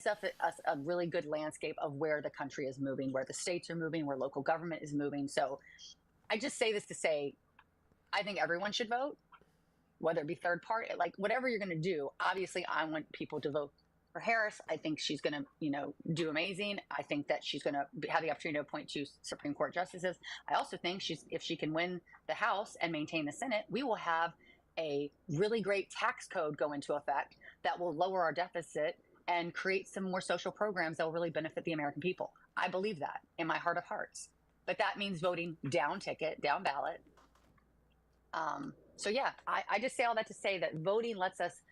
us a really good landscape of where the country is moving, where the states are moving, where local government is moving. So I just say this to say, I think everyone should vote, whether it be third party, like whatever you're going to do. Obviously, I want people to vote for Harris. I think she's going to, do amazing. I think that she's going to have the opportunity to appoint 2 Supreme Court justices. I also think if she can win the House and maintain the Senate, we will have a really great tax code go into effect that will lower our deficit and create some more social programs that will really benefit the American people. I believe that in my heart of hearts. But that means voting down ticket, down ballot. So yeah, I just say all that to say that voting lets us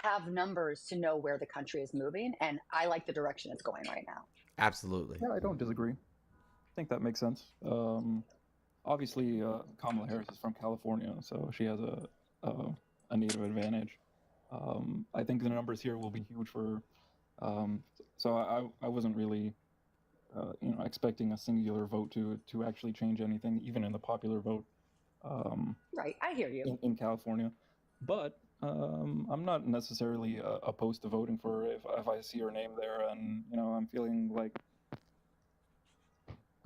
have numbers to know where the country is moving, and I like the direction it's going right now. Absolutely. Yeah, I don't disagree. I think that makes sense. Obviously, Kamala Harris is from California, so she has a native advantage. I think the numbers here will be huge for. So I wasn't really, expecting a singular vote to actually change anything, even in the popular vote. Right, I hear you. In California, but I'm not necessarily opposed to voting for her if I see her name there, and I'm feeling like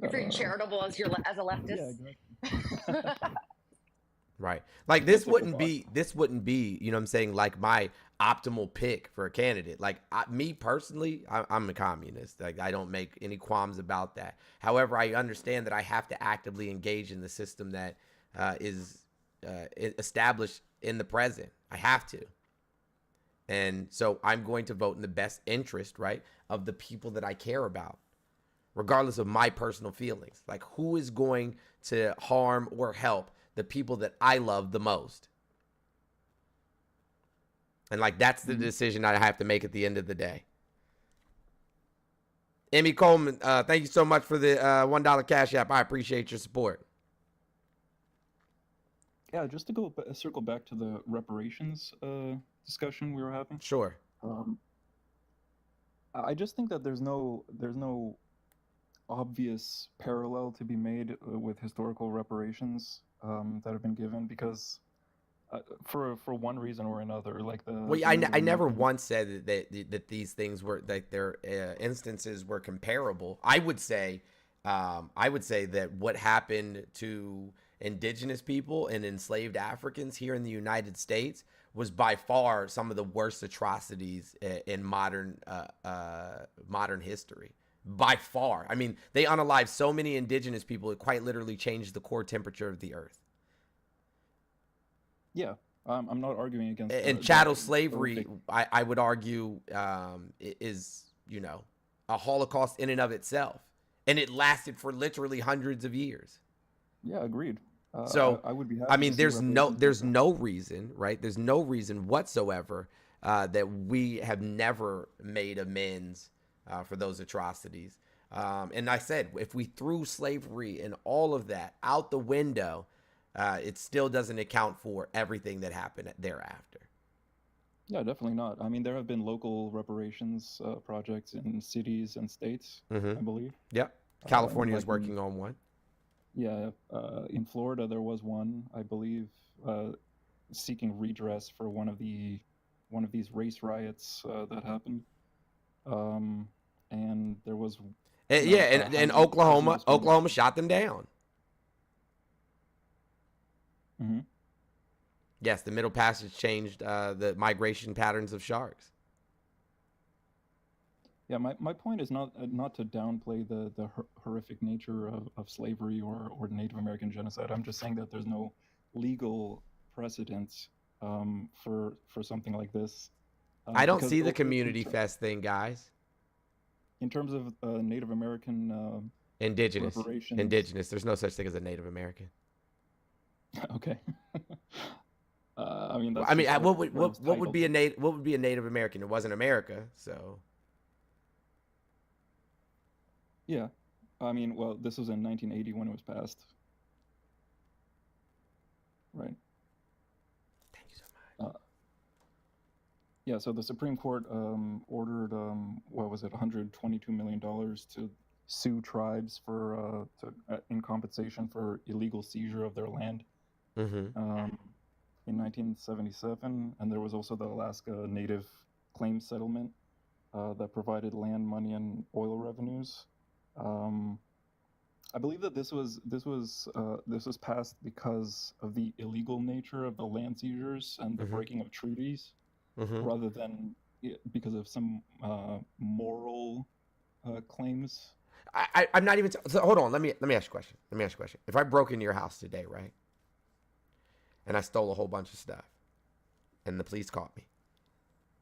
you're feeling charitable as a leftist. Yeah, exactly. Right. Like this wouldn't be, you know what I'm saying, like my optimal pick for a candidate. Like me personally, I'm a communist. Like I don't make any qualms about that. However, I understand that I have to actively engage in the system that is established in the present. I have to. And so I'm going to vote in the best interest, right, of the people that I care about, regardless of my personal feelings. Like who is going to harm or help the people that I love the most? And like that's the decision I have to make at the end of the day. Emmy Coleman, thank you so much for the $1 Cash App. I appreciate your support. Yeah, just to circle back to the reparations discussion we were having. Sure. I just think that there's no obvious parallel to be made with historical reparations that have been given, because for one reason or another, like I never once said that these things were, like their instances were comparable. I would say that what happened to indigenous people and enslaved Africans here in the United States was by far some of the worst atrocities in modern history. By far. I mean, they unalived so many indigenous people, it quite literally changed the core temperature of the earth. Yeah, I'm not arguing against. And chattel slavery, I would argue, is, a Holocaust in and of itself. And it lasted for literally hundreds of years. Yeah, agreed. So I would be happy. I mean, there's no reason, right? There's no reason whatsoever that we have never made amends for those atrocities. And I said, if we threw slavery and all of that out the window, it still doesn't account for everything that happened thereafter. Yeah, definitely not. I mean, there have been local reparations projects in cities and states, I believe. Yep. California is working on one. Yeah, in Florida there was one, I believe, seeking redress for one of these race riots that happened. And there was and Oklahoma shot them down. Mm-hmm. Yes, the Middle Passage changed the migration patterns of sharks. Yeah, my point is not to downplay the horrific nature of slavery or Native American genocide. I'm just saying that there's no legal precedent for something like this. I don't see the community fest thing, guys. In terms of Native American indigenous. There's no such thing as a Native American. Okay. I mean, what would be a Native American? It wasn't America, so. Yeah, I mean, well, this was in 1980 when it was passed, right? Thank you so much. Yeah, so the Supreme Court ordered what was it, $122 million to sue tribes for in compensation for illegal seizure of their land. In 1977, and there was also the Alaska Native Claims Settlement that provided land, money, and oil revenues. I believe that this was passed because of the illegal nature of the land seizures and the breaking of treaties, rather than because of some moral claims. I'm not even. So hold on. Let me ask you a question. If I broke into your house today, right, and I stole a whole bunch of stuff, and the police caught me,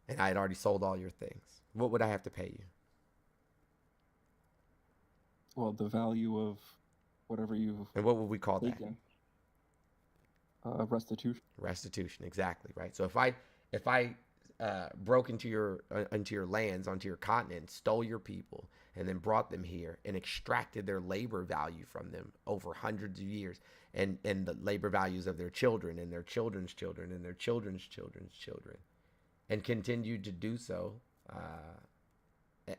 and I had already sold all your things, what would I have to pay you? Well, the value of whatever you've And what would we call taken. Restitution. Restitution, exactly, right. So if I broke into your lands, onto your continent, stole your people, and then brought them here and extracted their labor value from them over hundreds of years, and the labor values of their children and their children's children and their children's children's children, and continued to do so,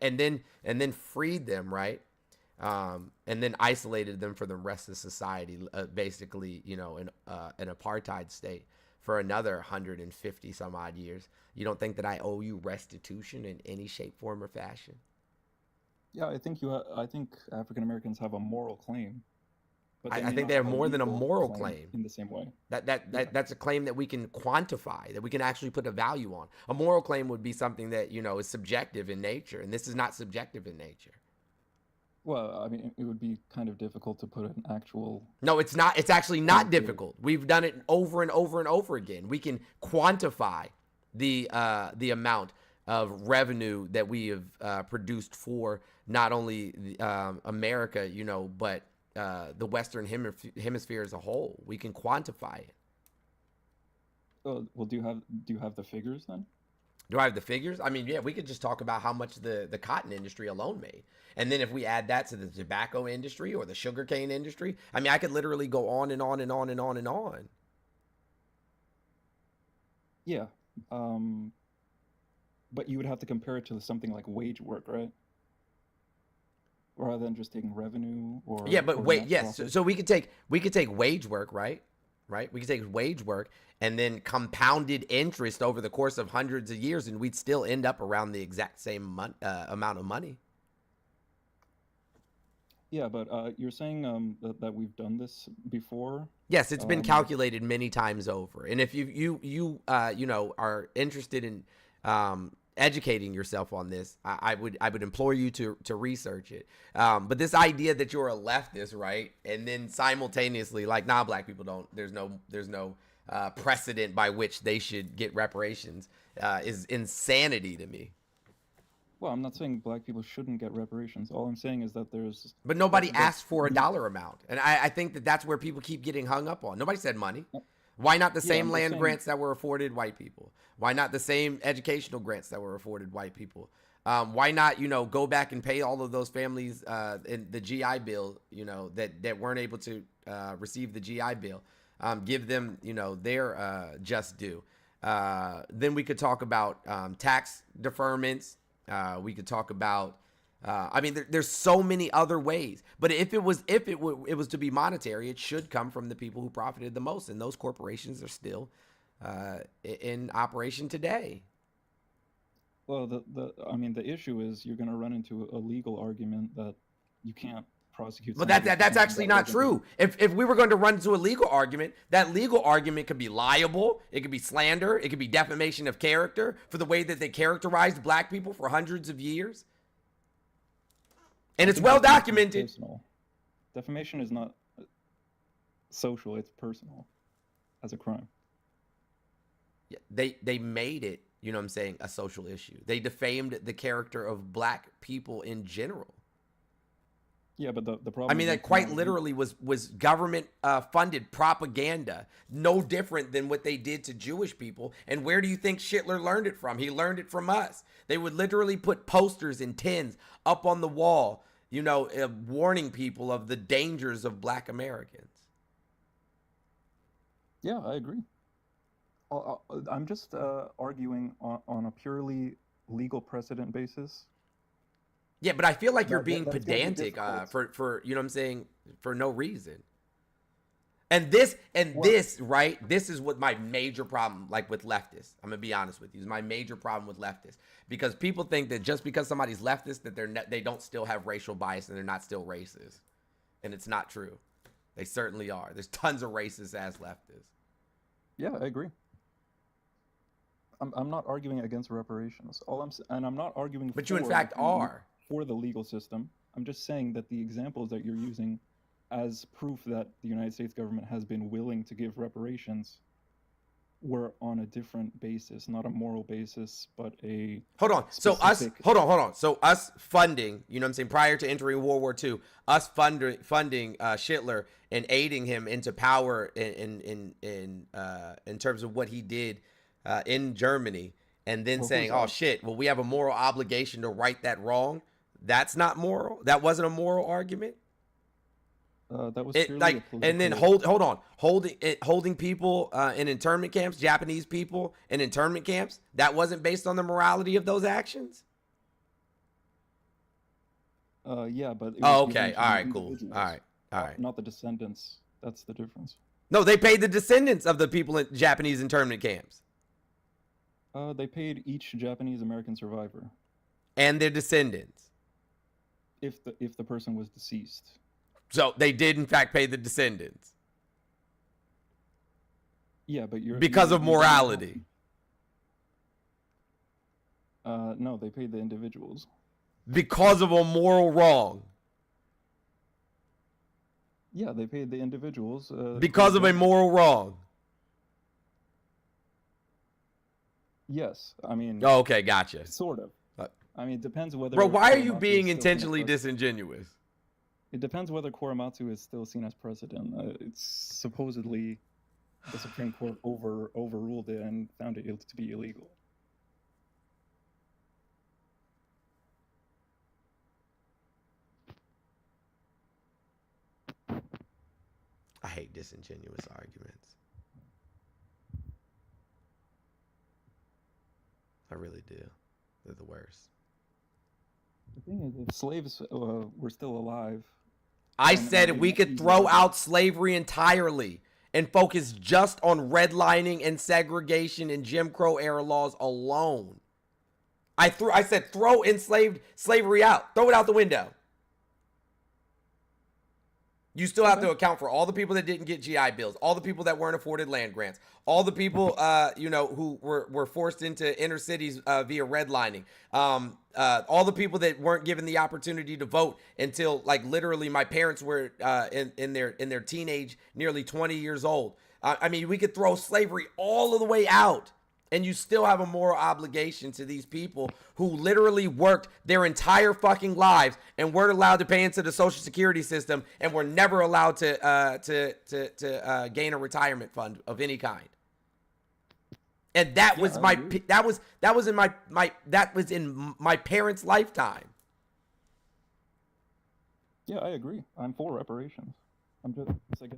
and then freed them, right? And then isolated them from the rest of society, basically, an apartheid state for another 150 some odd years. You don't think that I owe you restitution in any shape, form, or fashion? Yeah, I think African Americans have a moral claim, but I think they have more than a moral claim in the same way. That's a claim that we can quantify, that we can actually put a value on. A moral claim would be something that, is subjective in nature, and this is not subjective in nature. Well, I mean, it would be kind of difficult to put an actual... No, it's not. It's actually not difficult. We've done it over and over and over again. We can quantify the amount of revenue that we have produced for not only America, but the Western hemisphere as a whole. We can quantify it. Well, do you have the figures then? Do I have the figures? I mean, yeah, we could just talk about how much the cotton industry alone made. And then if we add that to the tobacco industry or the sugarcane industry, I mean, I could literally go on and on and on and on and on. Yeah. But you would have to compare it to something like wage work, right? Rather than just taking revenue or... Yeah, but wait, yes. Profit. So we could take wage work, right? Right? We could take wage work and then compounded interest over the course of hundreds of years, and we'd still end up around the exact same amount of money. Yeah, but you're saying that we've done this before? Yes, it's been calculated many times over. And if you are interested in educating yourself on this, I would implore you to research it. But this idea that you're a leftist, right, and then simultaneously like, nah, black people don't. There's no precedent by which they should get reparations is insanity to me. Well, I'm not saying black people shouldn't get reparations. All I'm saying is that there's... But nobody asked for a dollar amount. And I think that's where people keep getting hung up on. Nobody said money. Why not the same land grants that were afforded white people? Why not the same educational grants that were afforded white people? Why not, go back and pay all of those families in the GI Bill, that weren't able to receive the GI Bill? Give them, their just due. Then we could talk about tax deferments. We could talk about, I mean, there's so many other ways. But if it was to be monetary, it should come from the people who profited the most, and those corporations are still in operation today. Well, the issue is you're going to run into a legal argument that you can't prosecute. But that's actually not true. If we were going to run into a legal argument, that legal argument could be liable, it could be slander, it could be defamation of character for the way that they characterized black people for hundreds of years. And it's well documented. Personal. Defamation is not social, it's personal as a crime. Yeah, they made it, a social issue. They defamed the character of black people in general. Yeah, but the problem... I mean, that quite literally was government funded propaganda, no different than what they did to Jewish people. And where do you think Hitler learned it from? He learned it from us. They would literally put posters and tins up on the wall, warning people of the dangers of black Americans. Yeah, I agree. I'm just arguing on a purely legal precedent basis. Yeah, but I feel like you're being pedantic for for no reason. And this, right? This is what my major problem, like with leftists. I'm gonna be honest with you. Is my major problem with leftists, because people think that just because somebody's leftist that they don't still have racial bias and they're not still racist, and it's not true. They certainly are. There's tons of racist ass leftists. Yeah, I agree. I'm not arguing against reparations. And I'm not arguing. But you in fact are for the legal system. I'm just saying that the examples that you're using as proof that the United States government has been willing to give reparations were on a different basis, not a moral basis, but a hold on. specific... hold on. So us funding, you know what I'm saying, prior to entering World War II, us funding Hitler and aiding him into power in terms of what he did in Germany, and then saying, oh shit, well, we have a moral obligation to right that wrong. That's not moral. That wasn't a moral argument. That was like, and then holding people in internment camps, Japanese people in internment camps. That wasn't based on the morality of those actions. Yeah, but okay, all right, cool, all right. Not the descendants. That's the difference. No, they paid the descendants of the people in Japanese internment camps. They paid each Japanese American survivor and their descendants if the person was deceased. So they did, in fact, pay the descendants. Yeah, but because of morality. No, they paid the individuals. Because of a moral wrong. Yeah, they paid the individuals. Because of a moral wrong. Yes, I mean. Oh, okay, gotcha. Sort of. I mean, it depends whether. Bro, why are you being intentionally disingenuous? It depends whether Korematsu is still seen as president. It's supposedly the Supreme Court overruled it and found it to be illegal. I hate disingenuous arguments. I really do. They're the worst. The thing is, if slaves were still alive... I said we could throw out slavery entirely and focus just on redlining and segregation and Jim Crow era laws alone. I said throw enslaved slavery out. Throw it out the window. You still have to account for all the people that didn't get GI Bills, all the people that weren't afforded land grants, all the people, who were forced into inner cities via redlining, all the people that weren't given the opportunity to vote until, like, literally my parents were in their teenage, nearly 20 years old. I mean, we could throw slavery all of the way out, and you still have a moral obligation to these people who literally worked their entire fucking lives and weren't allowed to pay into the Social Security system and were never allowed to gain a retirement fund of any kind. And that was in my parents' lifetime. Yeah, I agree. I'm for reparations. I'm just like.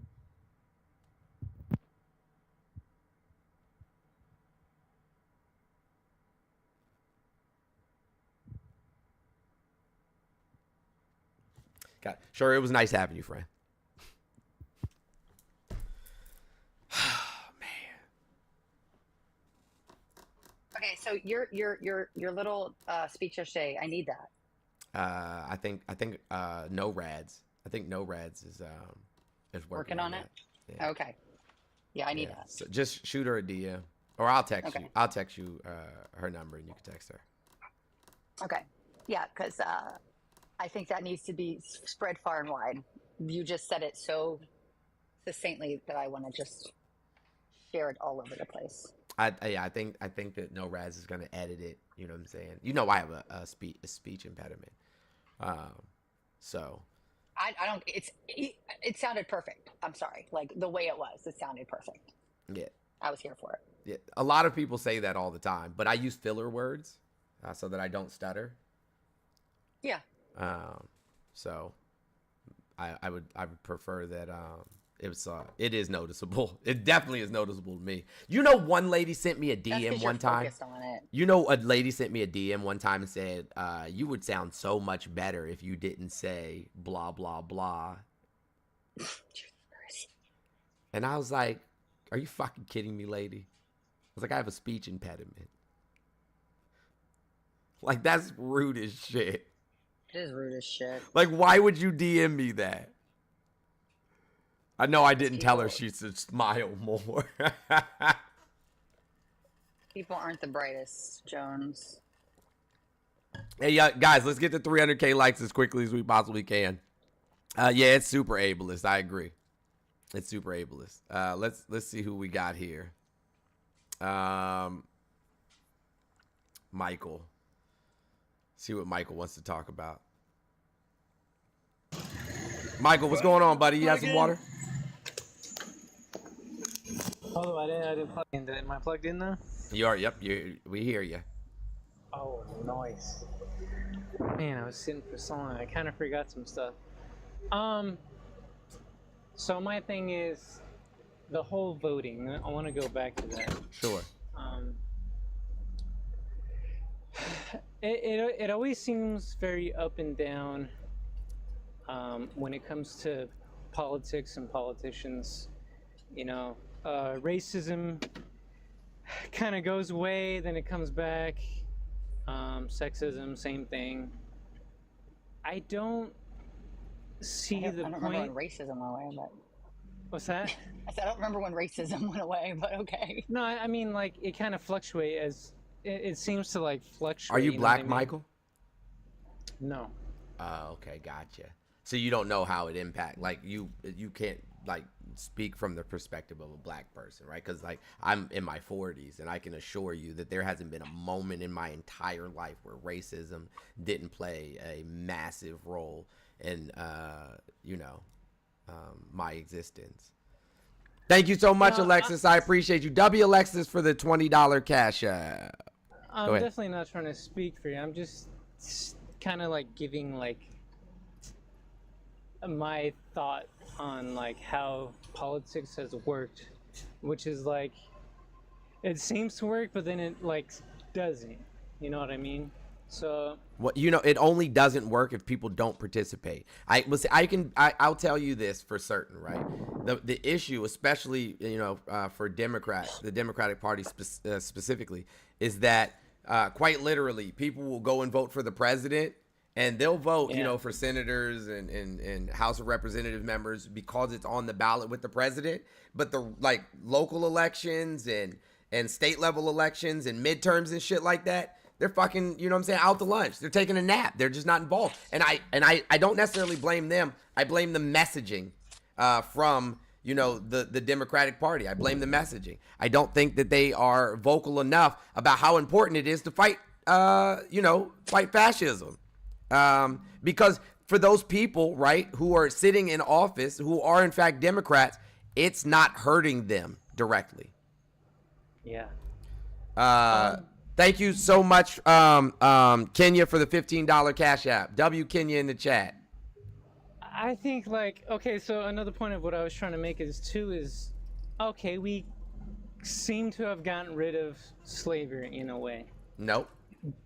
God, sure, it was nice having you, friend. Man. Okay, so your little speech yesterday, I need that. I think no rads. I think no rads is working on it. Yeah. Okay. Yeah, I need that. So just shoot her a DM, or I'll text you. I'll text you her number, and you can text her. Okay. Yeah, because I think that needs to be spread far and wide. You just said it so succinctly that I want to just share it all over the place. I think that No Raz is going to edit it. You know what I'm saying? You know, I have a speech impediment. So I don't. It sounded perfect. I'm sorry. Like the way it sounded perfect. Yeah. I was here for it. Yeah. A lot of people say that all the time, but I use filler words so that I don't stutter. Yeah. So I would prefer that it is noticeable. It definitely is noticeable to me. You know, one lady sent me a DM one time. On it. You know, a lady sent me a DM one time and said, you would sound so much better if you didn't say blah blah blah. And I was like, are you fucking kidding me, lady? I was like, I have a speech impediment. Like, that's rude as shit. It is rude as shit. Like, why would you DM me that? I know I didn't tell her she should smile more. People aren't the brightest, Jones. Hey, guys, let's get to 300K likes as quickly as we possibly can. Yeah, it's super ableist. I agree. It's super ableist. Let's see who we got here. Michael. See what Michael wants to talk about. Michael, what's going on, buddy? You have some water? Oh, I didn't plug in. Am I plugged in now? You are. Yep. We hear you. Oh, nice. Man, I was sitting for so long. I kind of forgot some stuff. So my thing is the whole voting. I want to go back to that. Sure. It always seems very up and down when it comes to politics and politicians. You know, racism kind of goes away, then it comes back. Sexism, same thing. I don't see the point. I don't remember when racism went away, but. What's that? I said I don't remember when racism went away, but okay. No, I mean, like, it kind of fluctuates as it seems to, like, fluctuate. Are you black, I mean? Michael? No. Okay, gotcha. So you don't know how it impact. Like, you can't, like, speak from the perspective of a black person, right? Because, like, I'm in my 40s, and I can assure you that there hasn't been a moment in my entire life where racism didn't play a massive role in, my existence. Thank you so much, Alexis. I appreciate you. W Alexis for the $20 cash. I'm definitely not trying to speak for you. I'm just kind of like giving like my thought on like how politics has worked, which is like it seems to work, but then it like doesn't. You know what I mean? So it only doesn't work if people don't participate. I'll tell you this for certain, right? The issue, especially for Democrats, the Democratic Party specifically, is that quite literally people will go and vote for the president, and they'll vote, for senators and House of Representative members because it's on the ballot with the president. But the like local elections and state level elections and midterms and shit like that, they're fucking, out to lunch. They're taking a nap. They're just not involved. And I don't necessarily blame them. I blame the messaging from, the Democratic Party. I blame the messaging. I don't think that they are vocal enough about how important it is to fight fascism. Because for those people, right, who are sitting in office, who are in fact Democrats, it's not hurting them directly. Yeah. Thank you so much, Kenya, for the $15 cash app. W Kenya in the chat. I think like, okay, so another point of what I was trying to make is okay, we seem to have gotten rid of slavery in a way. Nope.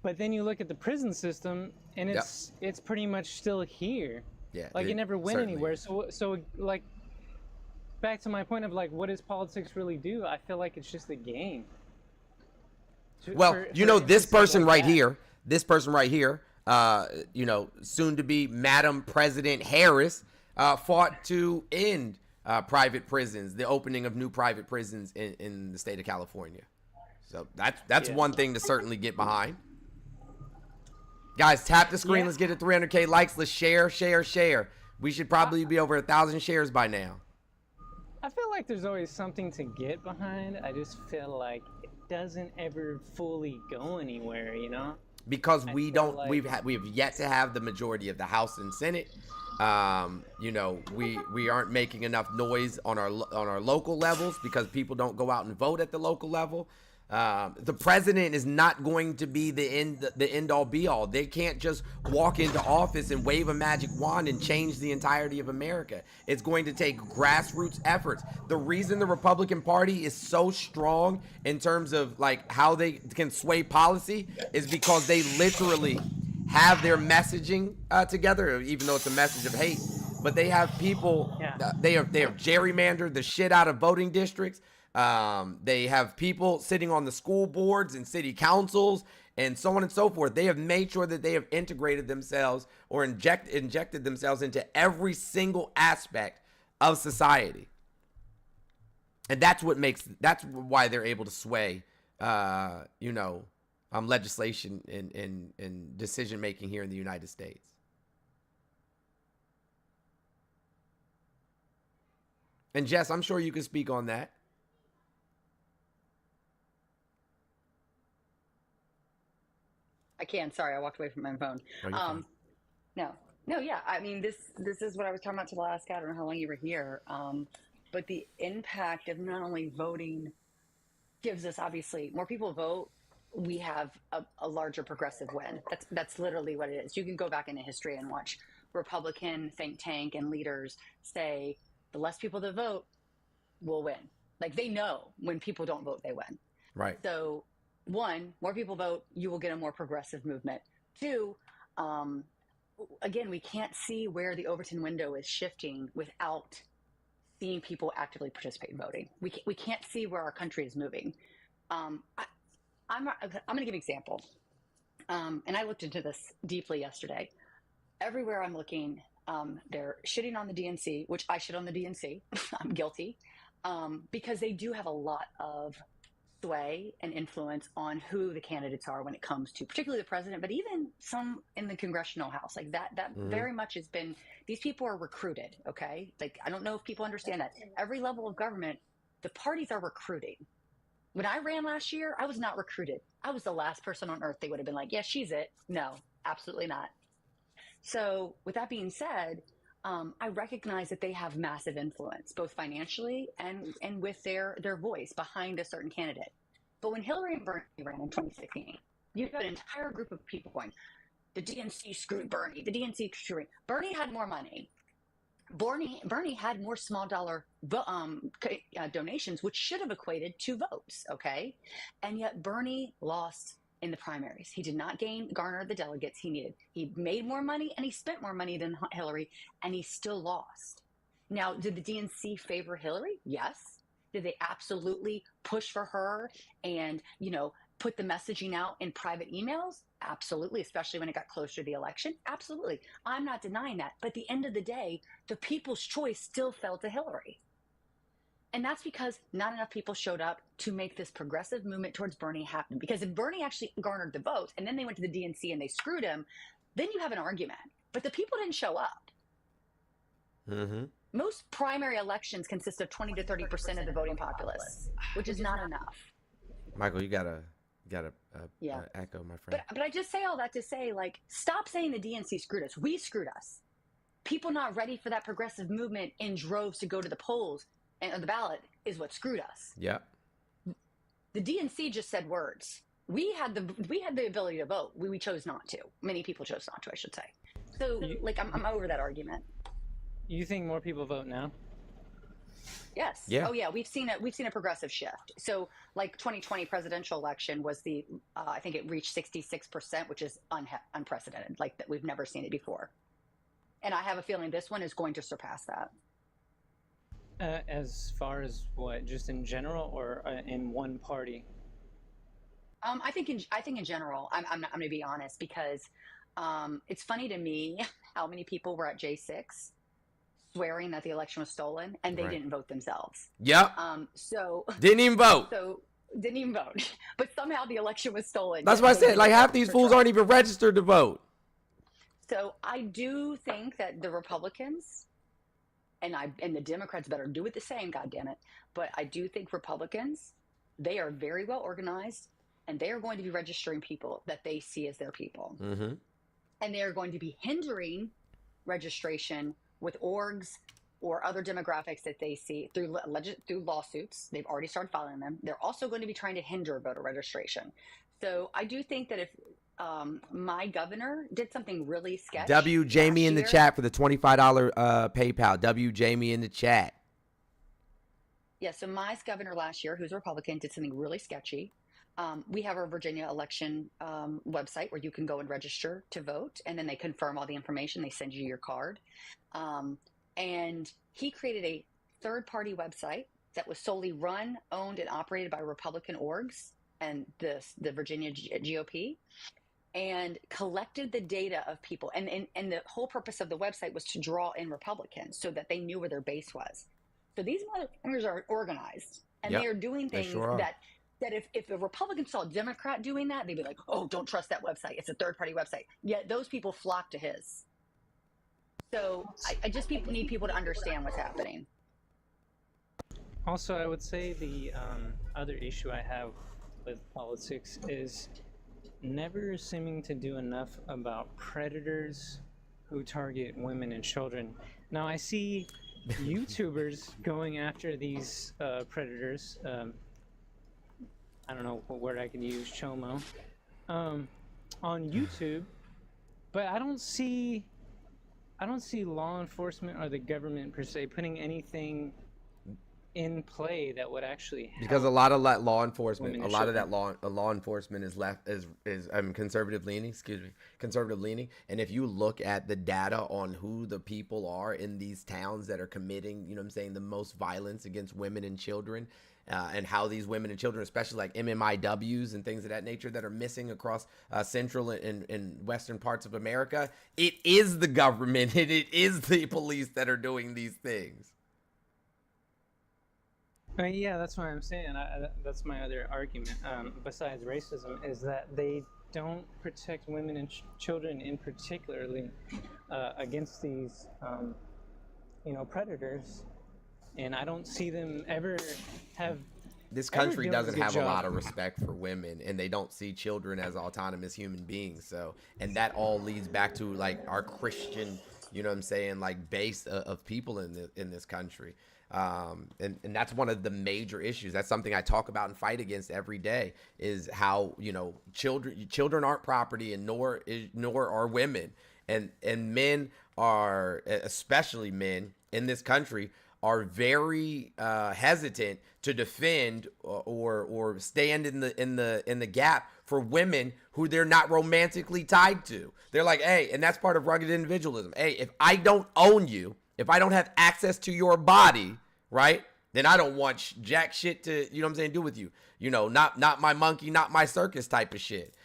But then you look at the prison system and it's pretty much still here. Yeah. Like it never went anywhere. So like back to my point of like, what does politics really do? I feel like it's just a game. Well, this person right here, soon to be Madam President Harris, fought to end private prisons, the opening of new private prisons in the state of California. So that's one thing to certainly get behind. Guys, tap the screen. Yeah. Let's get to 300K likes. Let's share. We should probably be over 1,000 shares by now. I feel like there's always something to get behind. I just feel like it doesn't ever fully go anywhere, Because we have yet to have the majority of the House and Senate. We aren't making enough noise on our local levels because people don't go out and vote at the local level. The president is not going to be the end all be all. They can't just walk into office and wave a magic wand and change the entirety of America. It's going to take grassroots efforts. The reason the Republican Party is so strong in terms of like how they can sway policy is because they literally have their messaging together, even though it's a message of hate. But they have people they have gerrymandered the shit out of voting districts. They have people sitting on the school boards and city councils and so on and so forth. They have made sure that they have integrated themselves or injected themselves into every single aspect of society. And that's why they're able to sway, legislation and decision making here in the United States. And Jess, I'm sure you can speak on that. I can. Sorry, I walked away from my phone. No, yeah. I mean, this is what I was talking about to the last guy. I don't know how long you were here. But the impact of not only voting gives us, obviously, more people vote, we have a larger progressive win. That's literally what it is. You can go back into history and watch Republican think tank and leaders say the less people that vote will win. Like, they know when people don't vote, they win. Right. So, one, more people vote, you will get a more progressive movement. Two, again, we can't see where the Overton window is shifting without seeing people actively participate in voting. We can't see where our country is moving. I'm going to give an example. And I looked into this deeply yesterday. Everywhere I'm looking, they're shitting on the DNC, which I shit on the DNC. I'm guilty. Because they do have a lot of sway and influence on who the candidates are when it comes to particularly the president, but even some in the congressional house. Like that very much has been, these people are recruited. Okay. Like, I don't know if people understand that every level of government, the parties are recruiting. When I ran last year, I was not recruited. I was the last person on earth they would have been like, yeah, she's it. No, absolutely not. So with that being said, I recognize that they have massive influence, both financially and with their voice behind a certain candidate. But when Hillary and Bernie ran in 2016, you've got an entire group of people going, the DNC screwed Bernie, the DNC screwed Bernie. Had more money. Bernie had more small dollar donations, which should have equated to votes, okay? And yet Bernie lost in the primaries. He did not garner the delegates he needed. He made more money and he spent more money than Hillary, and he still lost. Now, did the DNC favor Hillary? Yes. Did they absolutely push for her and, put the messaging out in private emails? Absolutely, especially when it got closer to the election. Absolutely. I'm not denying that. But at the end of the day, the people's choice still fell to Hillary. And that's because not enough people showed up to make this progressive movement towards Bernie happen. Because if Bernie actually garnered the votes and then they went to the DNC and they screwed him, then you have an argument. But the people didn't show up. Mm-hmm. Most primary elections consist of 20 to 30% of the voting populace, which is not enough. Michael, you gotta echo, my friend. But I just say all that to say, like, stop saying the DNC screwed us. We screwed us. People not ready for that progressive movement in droves to go to the polls and the ballot is what screwed us. Yeah. The DNC just said words. We had the ability to vote. We chose not to. Many people chose not to, I should say. So, I'm over that argument. You think more people vote now? Yes. Yeah. Oh yeah, we've seen a progressive shift. So, 2020 presidential election was I think it reached 66%, which is unprecedented. Like, that, we've never seen it before. And I have a feeling this one is going to surpass that. As far as what, just in general, or in one party? I think in general. I'm going to be honest, because it's funny to me how many people were at J6 swearing that the election was stolen, and they didn't vote themselves. Yep. So didn't even vote. Didn't even vote, but somehow the election was stolen. That's why I said, like, half these fools aren't even registered to vote. So I do think that the Republicans and the Democrats better do it the same, goddammit. But I do think Republicans, they are very well organized, and they are going to be registering people that they see as their people. Mm-hmm. And they are going to be hindering registration with orgs or other demographics that they see through lawsuits. They've already started filing them. They're also going to be trying to hinder voter registration. So I do think that if my governor did something really sketchy. W Jamie in the chat for the $25 PayPal. W Jamie in the chat. Yeah, so my governor last year, who's a Republican, did something really sketchy. We have our Virginia election website where you can go and register to vote, and then they confirm all the information. They send you your card. And he created a third-party website that was solely run, owned, and operated by Republican orgs and the Virginia GOP, and collected the data of people. And the whole purpose of the website was to draw in Republicans so that they knew where their base was. So these motherfuckers are organized, and Yep, they are doing they things sure are. that if a Republican saw a Democrat doing that, they'd be like, oh, don't trust that website. It's a third-party website. Yet those people flock to his. So I just need people to understand what's happening. Also, I would say the other issue I have with politics is never seeming to do enough about predators who target women and children. Now, I see YouTubers going after these predators. I don't know what word I could use, chomo, on YouTube, but I don't see law enforcement or the government per se putting anything in play that would actually help. Because a lot of that law enforcement, women a and lot of children. that law enforcement is conservative leaning. And if you look at the data on who the people are in these towns that are committing, you know what I'm saying, the most violence against women and children, and how these women and children, especially like MMIWs and things of that nature that are missing across central and western parts of America, it is the government and it is the police that are doing these things. Yeah, that's what I'm saying. That's my other argument, besides racism, is that they don't protect women and children in particularly against these, predators. And I don't see them ever have... This country doing a doesn't good have a job. lot of respect for women, and they don't see children as autonomous human beings. So, and that all leads back to like our Christian, you know what I'm saying, like base of people in this country. And that's one of the major issues. That's something I talk about and fight against every day, is how, children aren't property, and nor are women. And men are, especially men in this country, are very hesitant to defend or stand in the gap for women who they're not romantically tied to. They're like, hey, and that's part of rugged individualism. Hey, if I don't own you, if I don't have access to your body, right, then I don't want jack shit to, you know what I'm saying, do with you. Not my monkey, not my circus type of shit.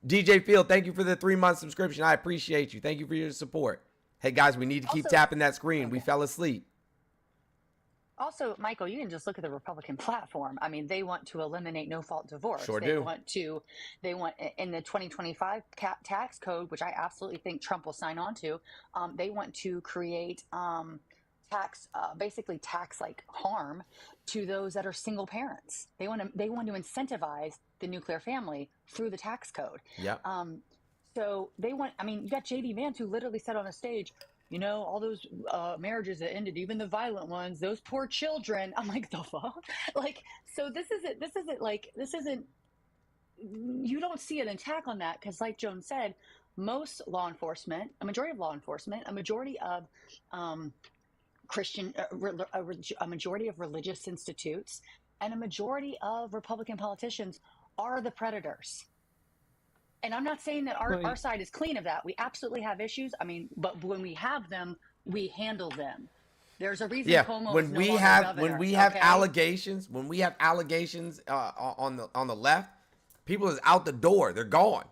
DJ Field, thank you for the 3-month subscription. I appreciate you. Thank you for your support. Hey, guys, we need to keep tapping that screen. We fell asleep. Also, Michael, you can just look at the Republican platform. I mean, they want to eliminate no-fault divorce. Sure they do. They want in the 2025 tax code, which I absolutely think Trump will sign on to. They want to create basically tax like harm to those that are single parents. They want to incentivize the nuclear family through the tax code. Yeah. So they want. I mean, you got JD Vance who literally said on a stage, all those marriages that ended, even the violent ones, those poor children. I'm like, the fuck? Like, so this isn't, you don't see an attack on that because, like Joan said, most law enforcement, a majority of law enforcement, a majority of Christian, a majority of religious institutes, and a majority of Republican politicians are the predators. And I'm not saying that our side is clean of that. We absolutely have issues. I mean, but when we have them, we handle them. There's a reason. Yeah, Cuomo when is no we longer have governor, allegations, on the left, people is out the door. They're gone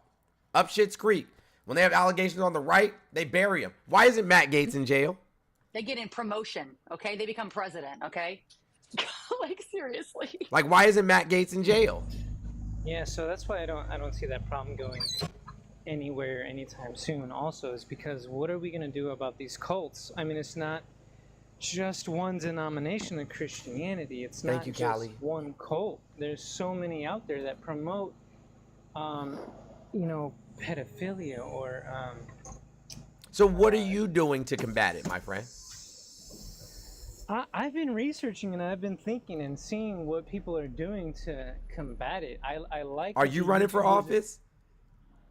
up Schitt's Creek. When they have allegations on the right, they bury them. Why isn't Matt Gaetz in jail? They get in promotion. Okay, they become president. Okay, like seriously. Like, why isn't Matt Gaetz in jail? Yeah, so that's why I don't see that problem going anywhere anytime soon. Also, is because what are we going to do about these cults? I mean, it's not just one denomination of Christianity. It's not just Callie. one cult. There's so many out there that promote, pedophilia or. So what are you doing to combat it, my friend? I've been researching and I've been thinking and seeing what people are doing to combat it. I like. Are you running for office?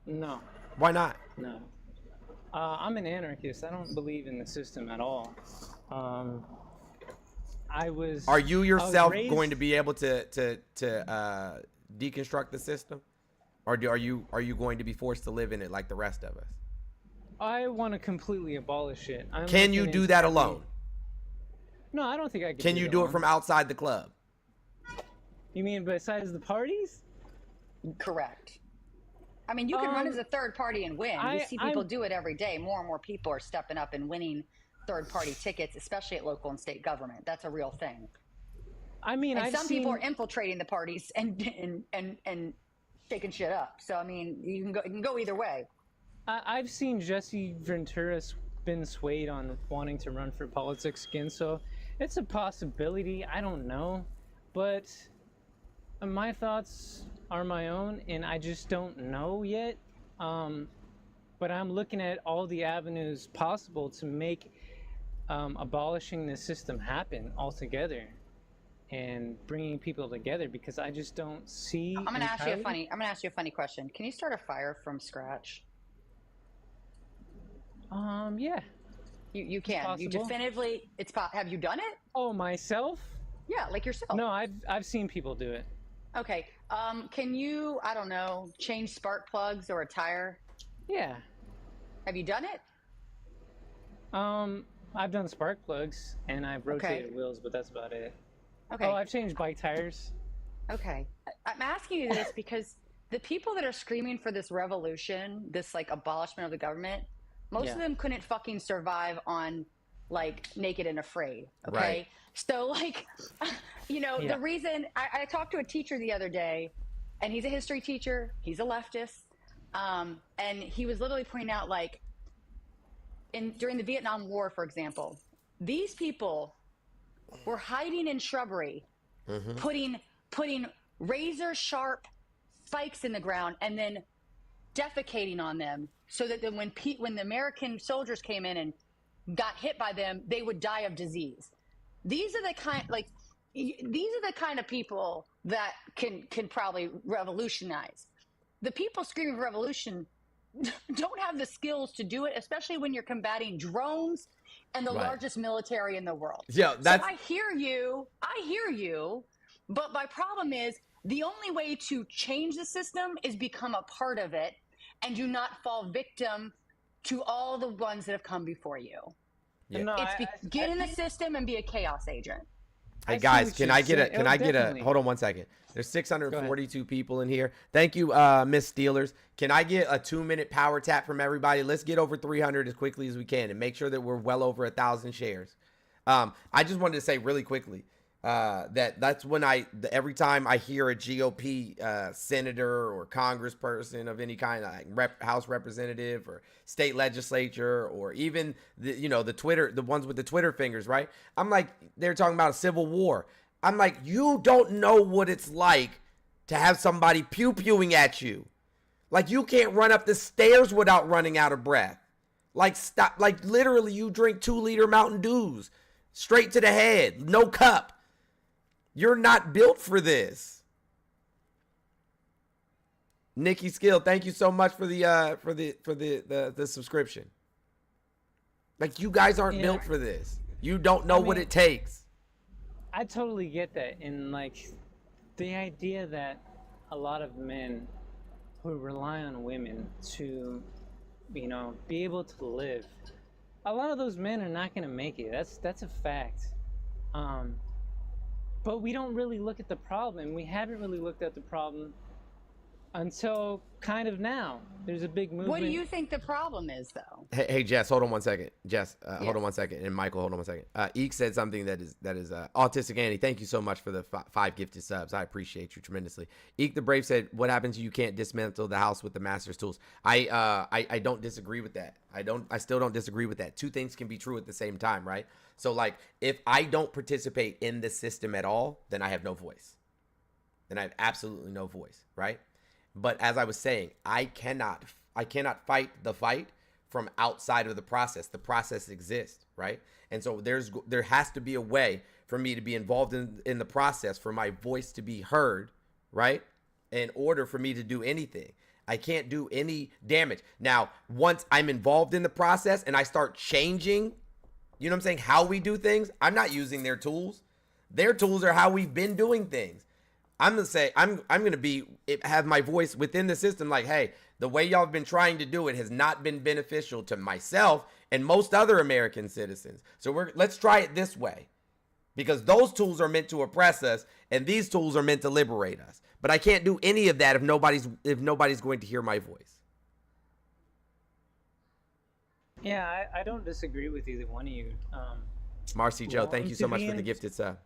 No. Why not? No. I'm an anarchist. I don't believe in the system at all. Are you yourself going to be able to deconstruct the system, or are you going to be forced to live in it like the rest of us? I want to completely abolish it. Can you do that alone? No, I don't think I could. Can you do it from outside the club? You mean besides the parties? Correct. I mean, you can run as a third party and win. We see people do it every day. More and more people are stepping up and winning third party tickets, especially at local and state government. That's a real thing. I mean, and some people are infiltrating the parties and shaking shit up. So I mean, you can go either way. I've seen Jesse Ventura's been swayed on wanting to run for politics again, so it's a possibility. I don't know, but my thoughts are my own, and I just don't know yet. But I'm looking at all the avenues possible to make abolishing the system happen altogether, and bringing people together, because I just don't see. I'm gonna ask you a funny question. Can you start a fire from scratch? Yeah. You can. You definitively. Have you done it? Oh, myself? Yeah, like yourself. No, I've seen people do it. Okay. Can you, I don't know, change spark plugs or a tire? Yeah. Have you done it? I've done spark plugs and I've rotated wheels, but that's about it. Okay. Oh, I've changed bike tires. Okay. I'm asking you this because the people that are screaming for this revolution, this like abolishment of the government, most of them couldn't fucking survive on like Naked and Afraid. Okay. Right. So like, the reason I talked to a teacher the other day, and he's a history teacher, he's a leftist. And he was literally pointing out like during the Vietnam War, for example, these people were hiding in shrubbery, putting razor sharp spikes in the ground and then defecating on them, so that then when the American soldiers came in and got hit by them, they would die of disease. These are the kind of people that can probably revolutionize. The people screaming for revolution don't have the skills to do it, especially when you're combating drones and the largest military in the world. Yeah, so I hear you, but my problem is the only way to change the system is become a part of it and do not fall victim to all the ones that have come before you. Yeah. No, Get in the system and be a chaos agent. Hey guys, can I get a hold on one second. There's 642 people in here. Thank you, Miss Steelers. Can I get a 2-minute power tap from everybody? Let's get over 300 as quickly as we can and make sure that we're well over 1,000 shares. I just wanted to say really quickly that's when every time I hear a GOP senator or congressperson of any kind, like House representative or state legislature, or even the Twitter, the ones with the Twitter fingers, right? I'm like, they're talking about a civil war. I'm like, you don't know what it's like to have somebody pew-pewing at you. Like, you can't run up the stairs without running out of breath. Like, stop. Like, literally, you drink 2-liter Mountain Dews straight to the head, no cup. You're not built for this. Nikki Skill, thank you so much for the subscription. Like, you guys aren't built for this. You don't know what it takes. I totally get that. And like the idea that a lot of men who rely on women to, be able to live, a lot of those men are not going to make it. That's a fact. But we don't really look at the problem. We haven't really looked at the problem until kind of now. There's a big movement. What do you think the problem is, though? Hey, Jess, hold on one second. Jess, hold on one second. And Michael, hold on one second. Eek said something that is Autistic Annie. Thank you so much for the 5 gifted subs. I appreciate you tremendously. Eek the Brave said, "What happens? You can't dismantle the house with the master's tools." I don't disagree with that. I still don't disagree with that. Two things can be true at the same time, right? So, like, if I don't participate in the system at all, then I have no voice. Then I have absolutely no voice, right? But as I was saying, I cannot fight the fight from outside of the process. The process exists, right? And so there has to be a way for me to be involved in the process, for my voice to be heard, right? In order for me to do anything. I can't do any damage. Now, once I'm involved in the process and I start changing, how we do things, I'm not using their tools. Their tools are how we've been doing things. I'm gonna say I'm gonna have my voice within the system. Like, hey, the way y'all have been trying to do it has not been beneficial to myself and most other American citizens. So let's try it this way. because those tools are meant to oppress us and these tools are meant to liberate us. But I can't do any of that if nobody's going to hear my voice. Yeah, I don't disagree with either one of you. Marcy Joe, thank you so much for the gifted sub.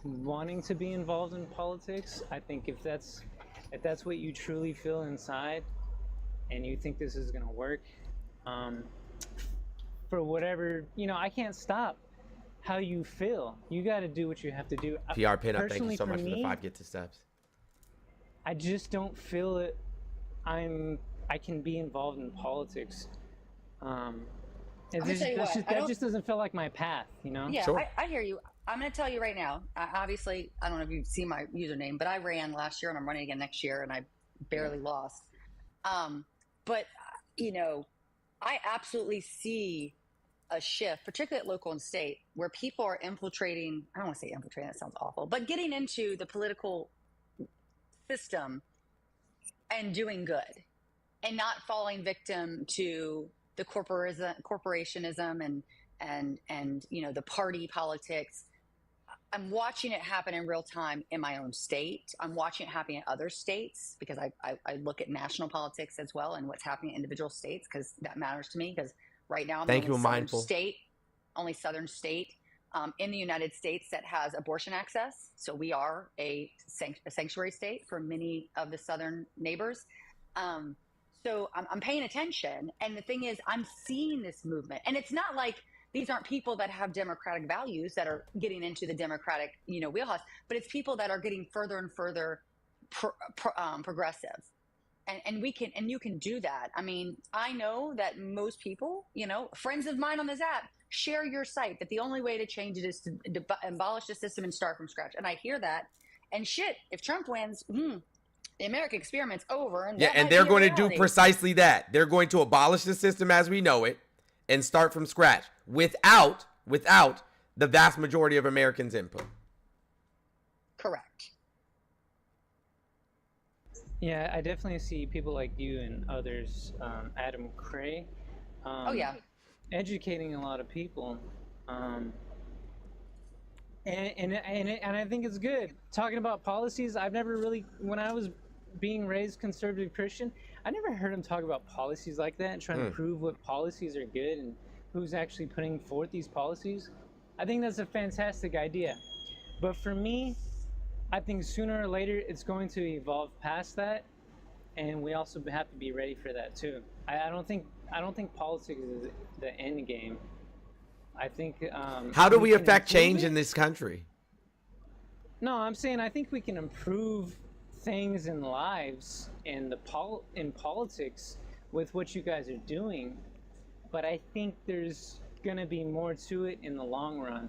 Wanting to be involved in politics, I think if that's what you truly feel inside and you think this is going to work, for whatever, I can't stop how you feel. You got to do what you have to do. PR Pinup, thank you so much for the 5 gifted subs. I just don't feel it. I can be involved in politics. That just doesn't feel like my path, Yeah, sure. I hear you. I'm going to tell you right now, obviously, I don't know if you've seen my username, but I ran last year and I'm running again next year and I barely lost. But, I absolutely see a shift, particularly at local and state, where people are infiltrating, I don't want to say infiltrating, that sounds awful, but getting into the political system and doing good and not falling victim to the corporationism and the party politics. I'm watching it happen in real time in my own state. I'm watching it happen in other states because I look at national politics as well and what's happening in individual states because that matters to me because right now I'm the only southern state in the United States that has abortion access. So we are a sanctuary state for many of the southern neighbors. So I'm paying attention. And the thing is, I'm seeing this movement. And it's not like these aren't people that have democratic values that are getting into the democratic, wheelhouse, but it's people that are getting further and further progressive. And you can do that. I mean, I know that most people, friends of mine on this app share your site, that the only way to change it is to abolish the system and start from scratch. And I hear that. And shit, if Trump wins, the American experiment's over. And they're going to do precisely that. They're going to abolish the system as we know it and start from scratch without the vast majority of Americans' input. Correct. Yeah, I definitely see people like you and others, Adam Cray, educating a lot of people. And I think it's good. Talking about policies, I've never really, when I was being raised conservative Christian, I never heard him talk about policies like that and trying to prove what policies are good and who's actually putting forth these policies. I think that's a fantastic idea. But for me, I think sooner or later it's going to evolve past that, and we also have to be ready for that too. I don't think politics is the end game. I think how do we affect change in this country? No, I'm saying I think we can improve things in lives and in politics with what you guys are doing, but I think there's gonna be more to it in the long run,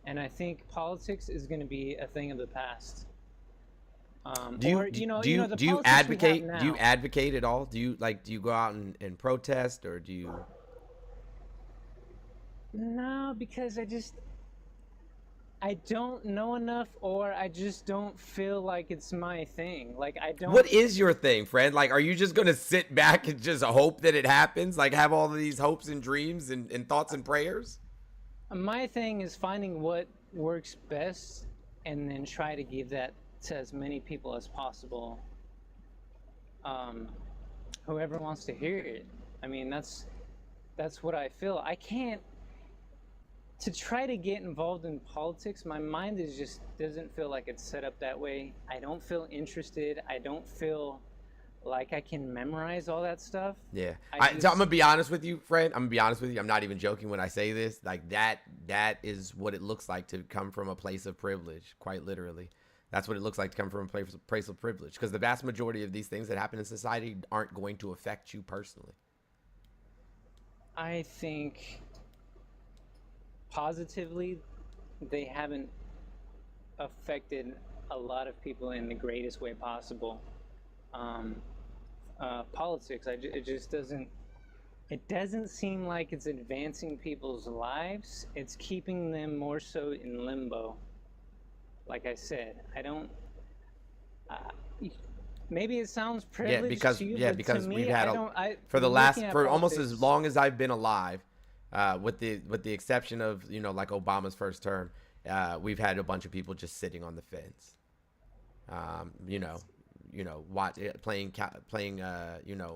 and I think politics is gonna be a thing of the past. Do you advocate? Do you advocate at all? Do you go out and protest, or do you? No, because I don't know enough, or I just don't feel like it's my thing. Like, I don't. What is your thing, friend? Like, are you just gonna sit back and just hope that it happens? Like, have all of these hopes and dreams and thoughts and prayers? My thing is finding what works best and then try to give that to as many people as possible. Whoever wants to hear it. I mean, that's what I feel. I can't. To try to get involved in politics, my mind doesn't feel like it's set up that way. I don't feel interested. I don't feel like I can memorize all that stuff. Yeah. So I'm going to be honest with you, friend. I'm going to be honest with you. I'm not even joking when I say this. Like, that is what it looks like to come from a place of privilege, quite literally. That's what it looks like to come from a place of privilege, because the vast majority of these things that happen in society aren't going to affect you personally. I think positively, they haven't affected a lot of people in the greatest way possible. Politics, it doesn't seem like it's advancing people's lives. It's keeping them more so in limbo. Like I said, I don't, maybe it sounds privileged to you, but because to me, we've had for almost as long as I've been alive, With the exception of like Obama's first term, we've had a bunch of people just sitting on the fence. Playing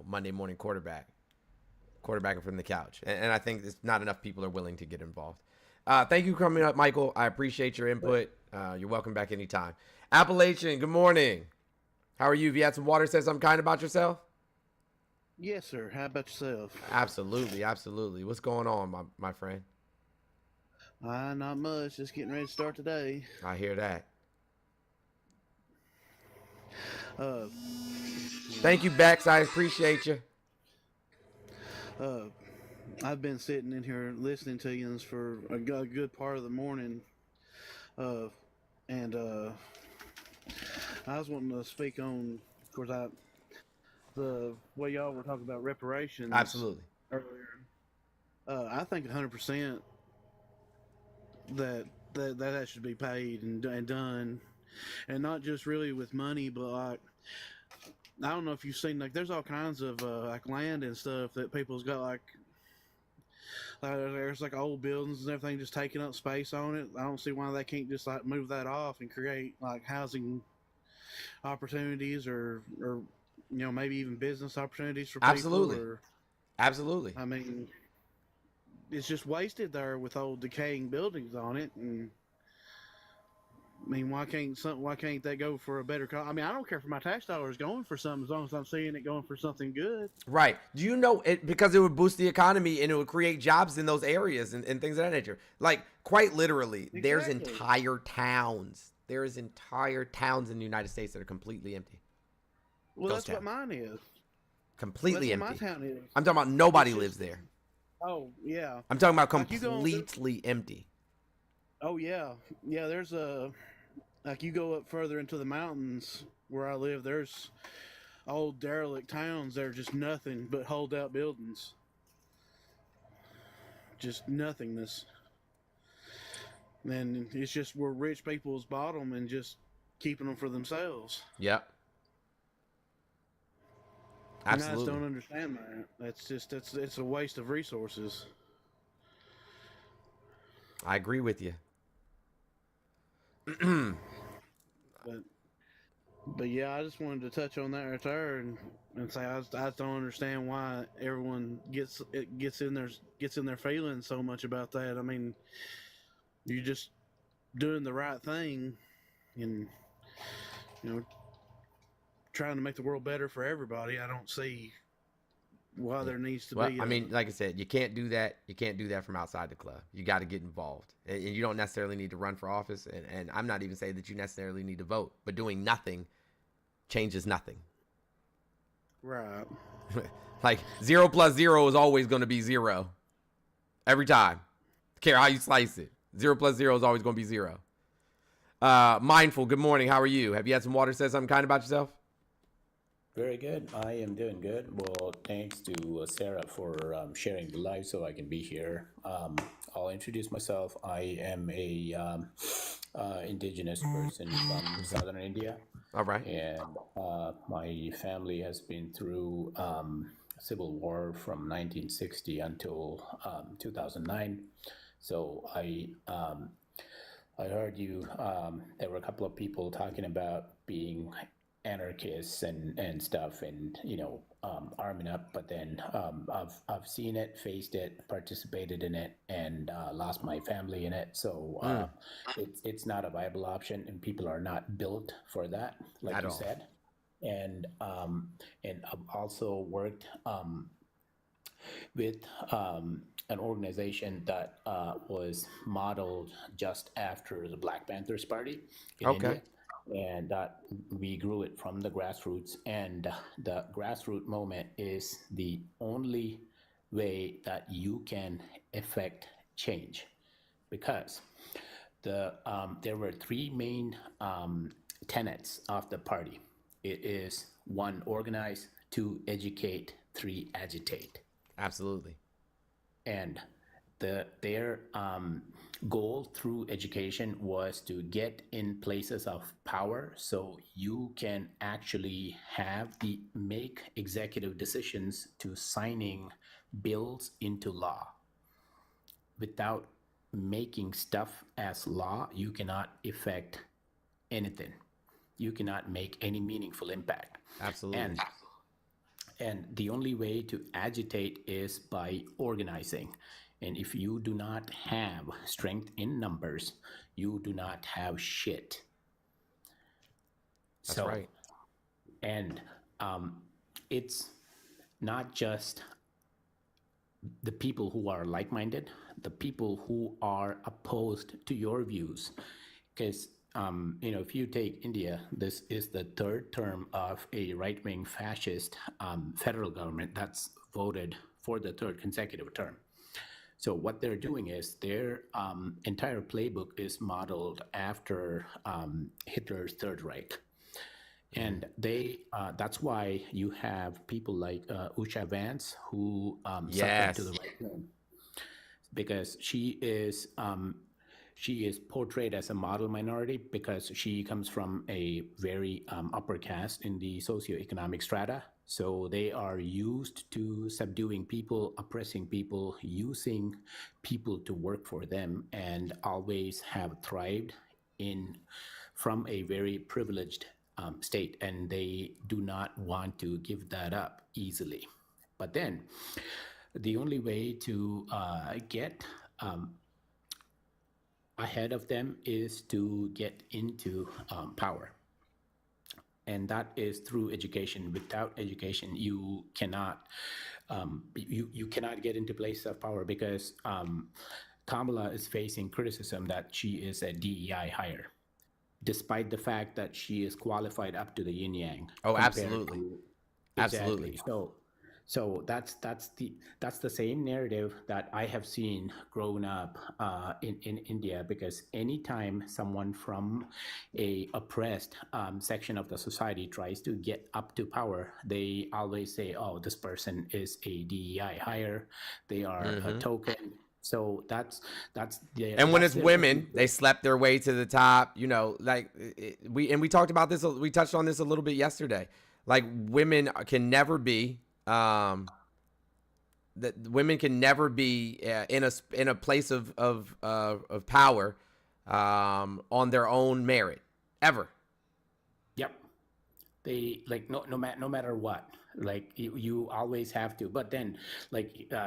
Monday morning quarterbacking from the couch, and I think it's not enough people are willing to get involved. Thank you for coming up, Michael. I appreciate your input. You're welcome back anytime. Appalachian, good morning. How are you? Have you had some water? Say something kind about yourself? Yes, sir. How about yourself? Absolutely, absolutely. What's going on, my friend? Not much. Just getting ready to start today. I hear that. Uh, Thank you, Bex. I appreciate you. I've been sitting in here listening to you for a good part of the morning. And I was wanting to speak on, of course, the way y'all were talking about reparations. Absolutely. Earlier. I think 100% that should be paid and done, and not just really with money, but like, I don't know if you've seen, like, there's all kinds of like land and stuff that people's got, like there's like old buildings and everything just taking up space on it. I don't see why they can't just like move that off and create like housing opportunities or maybe even business opportunities for Absolutely. people. Absolutely. I mean, it's just wasted there with old decaying buildings on it. And I mean, why can't they go for a better I mean, I don't care if my tax dollars going for something as long as I'm seeing it going for something good. Right. Do you know it? Because it would boost the economy and it would create jobs in those areas and things of that nature. Like, quite literally, Exactly. There's entire towns. There's entire towns in the United States that are completely empty. Well, Ghost that's town. what mine is. Completely That's what empty. my town is. I'm talking about nobody It's lives just- there. Oh, yeah. I'm talking about Like, you go completely empty. Oh, yeah. Yeah, there's like, you go up further into the mountains where I live, there's old derelict towns that are just nothing but holdout buildings. Just nothingness. And it's just where rich people's bought them and just keeping them for themselves. Yep. And I just Absolutely. don't understand that. It's a waste of resources. I agree with you. But yeah, I just wanted to touch on that right there and say I just don't understand why everyone gets in their feelings so much about that. I mean, you're just doing the right thing and trying to make the world better for everybody. I don't see why there needs to be. I mean, like I said, you can't do that. You can't do that from outside the club. You got to get involved, and you don't necessarily need to run for office. And I'm not even saying that you necessarily need to vote, but doing nothing changes nothing. Right. Like 0 plus 0 is always going to be 0 every time. Care how you slice it. 0 plus 0 is always going to be 0. Mindful, good morning. How are you? Have you had some water? Say something kind about yourself? Very good. I am doing good. Well, thanks to Sarah for sharing the live so I can be here. I'll introduce myself. I am a indigenous person from southern India. All right. And my family has been through civil war from 1960 until 2009. So I heard you. There were a couple of people talking about being anarchists and stuff, and arming up. But then I've seen it, faced it, participated in it, and lost my family in it. So it's not a viable option, and people are not built for that, like you said. And I've also worked with an organization that was modeled just after the Black Panthers Party in India. And that we grew it from the grassroots, and the grassroots movement is the only way that you can effect change, because there were three main tenets of the party. It is 1, organize; 2, educate; 3, agitate. Absolutely. And their goal through education was to get in places of power so you can actually make executive decisions to signing bills into law. without making stuff as law, you cannot effect anything. You cannot make any meaningful impact. Absolutely. And the only way to agitate is by organizing. And if you do not have strength in numbers, you do not have shit. That's right. And it's not just the people who are like-minded, the people who are opposed to your views. Because, if you take India, this is the third term of a right-wing fascist federal government that's voted for the third consecutive term. So what they're doing is their entire playbook is modeled after Hitler's Third Reich. And that's why you have people like Usha Vance, who succumbed to the right wing, because she is portrayed as a model minority because she comes from a very upper caste in the socioeconomic strata. So they are used to subduing people, oppressing people, using people to work for them, and always have thrived from a very privileged state, and they do not want to give that up easily. But then the only way to get ahead of them is to get into power. And that is through education. Without education, you cannot you cannot get into place of power, because Kamala is facing criticism that she is a DEI hire, despite the fact that she is qualified up to the yin yang. Oh, absolutely. Exactly. Absolutely. So that's the same narrative that I have seen growing up in India, because anytime someone from a oppressed section of the society tries to get up to power, they always say, oh, this person is a DEI hire, they are a token. So that's and when it's women, they slept their way to the top. We talked about this. We touched on this a little bit yesterday. Like, women can never be that women can never be in a place of power on their own merit ever. Yep. They no matter what. Like you always have to. But then,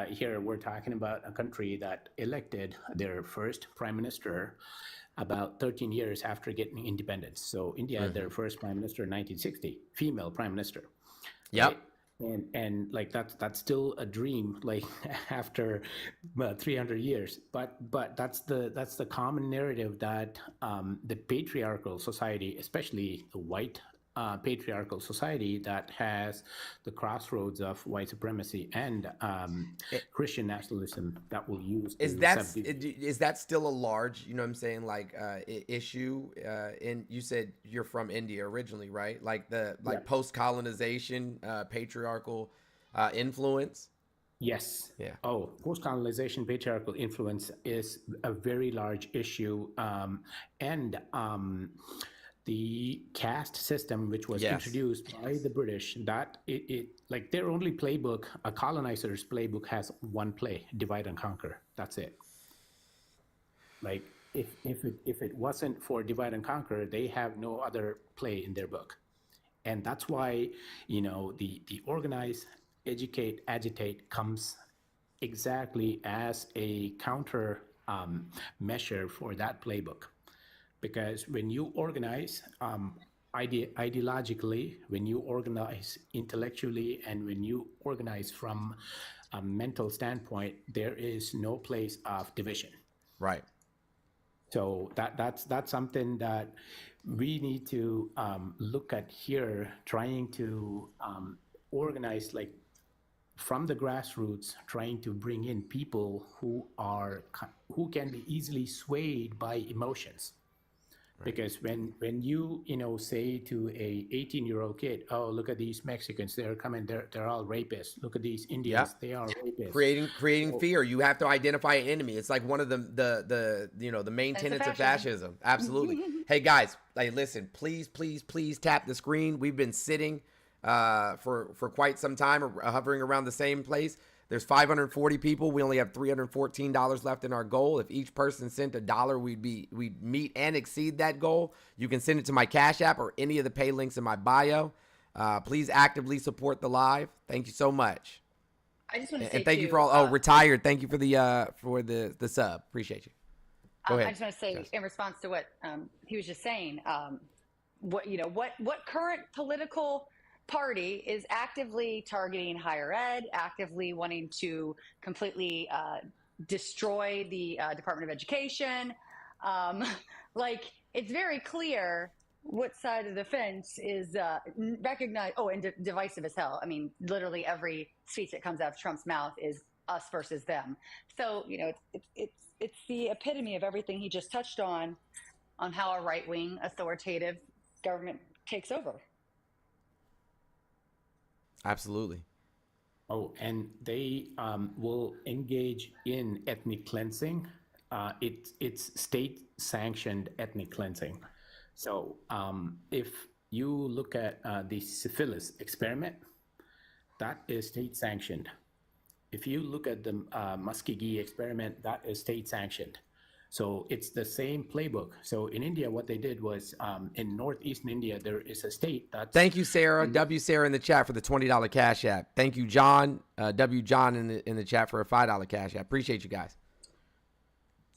here we're talking about a country that elected their first prime minister about 13 years after getting independence. So India had their first prime minister in 1960, female prime minister. Yep. Right? And that's still a dream, after 300 years. But that's the common narrative that the patriarchal society, especially the white patriarchal society that has the crossroads of white supremacy and Christian nationalism, that will use. Is that still a large, issue? And you said you're from India originally, right? Post-colonization, patriarchal influence. Yes. Yeah. Oh, post-colonization patriarchal influence is a very large issue, and the caste system, which was introduced by the British, that their only playbook, a colonizer's playbook, has one play: divide and conquer. That's it. If it wasn't for divide and conquer, they have no other play in their book. And that's why, the organize, educate, agitate comes exactly as a counter measure for that playbook. Because when you organize ideologically, when you organize intellectually, and when you organize from a mental standpoint, there is no place of division. Right. So that's something that we need to look at here, trying to organize from the grassroots, trying to bring in people who can be easily swayed by emotions. Right. Because when you say to a 18-year-old kid, oh, look at these Mexicans, they're coming, they're all rapists. Look at these Indians, they are rapists. Creating fear. You have to identify an enemy. It's like one of the main tenets of fascism. Absolutely. Hey guys, listen, please tap the screen. We've been sitting for quite some time, hovering around the same place. There's 540 people. We only have $314 left in our goal. If each person sent $1, we'd meet and exceed that goal. You can send it to my Cash App or any of the pay links in my bio. Please actively support the live. Thank you so much. I just want to say, and thank too, you for all. Retired. Thank you for the sub. Appreciate you. Go ahead. I just want to say, Jess. in response to what he was just saying, what current political party is actively targeting higher ed, actively wanting to completely destroy the Department of Education? It's very clear what side of the fence is recognized. Oh, and divisive as hell. I mean, literally every speech that comes out of Trump's mouth is us versus them. So, it's the epitome of everything he just touched on how a right-wing authoritative government takes over. Absolutely. Oh, and they will engage in ethnic cleansing. It's state-sanctioned ethnic cleansing. So if you look at the syphilis experiment, that is state-sanctioned. If you look at the Muskegee experiment, that is state-sanctioned. So it's the same playbook. So in India, what they did was in northeastern India, there is a state that's... Thank you, Sarah. Sarah in the chat for the $20 Cash App. Thank you, John. John in the chat for a $5 Cash App. Appreciate you guys.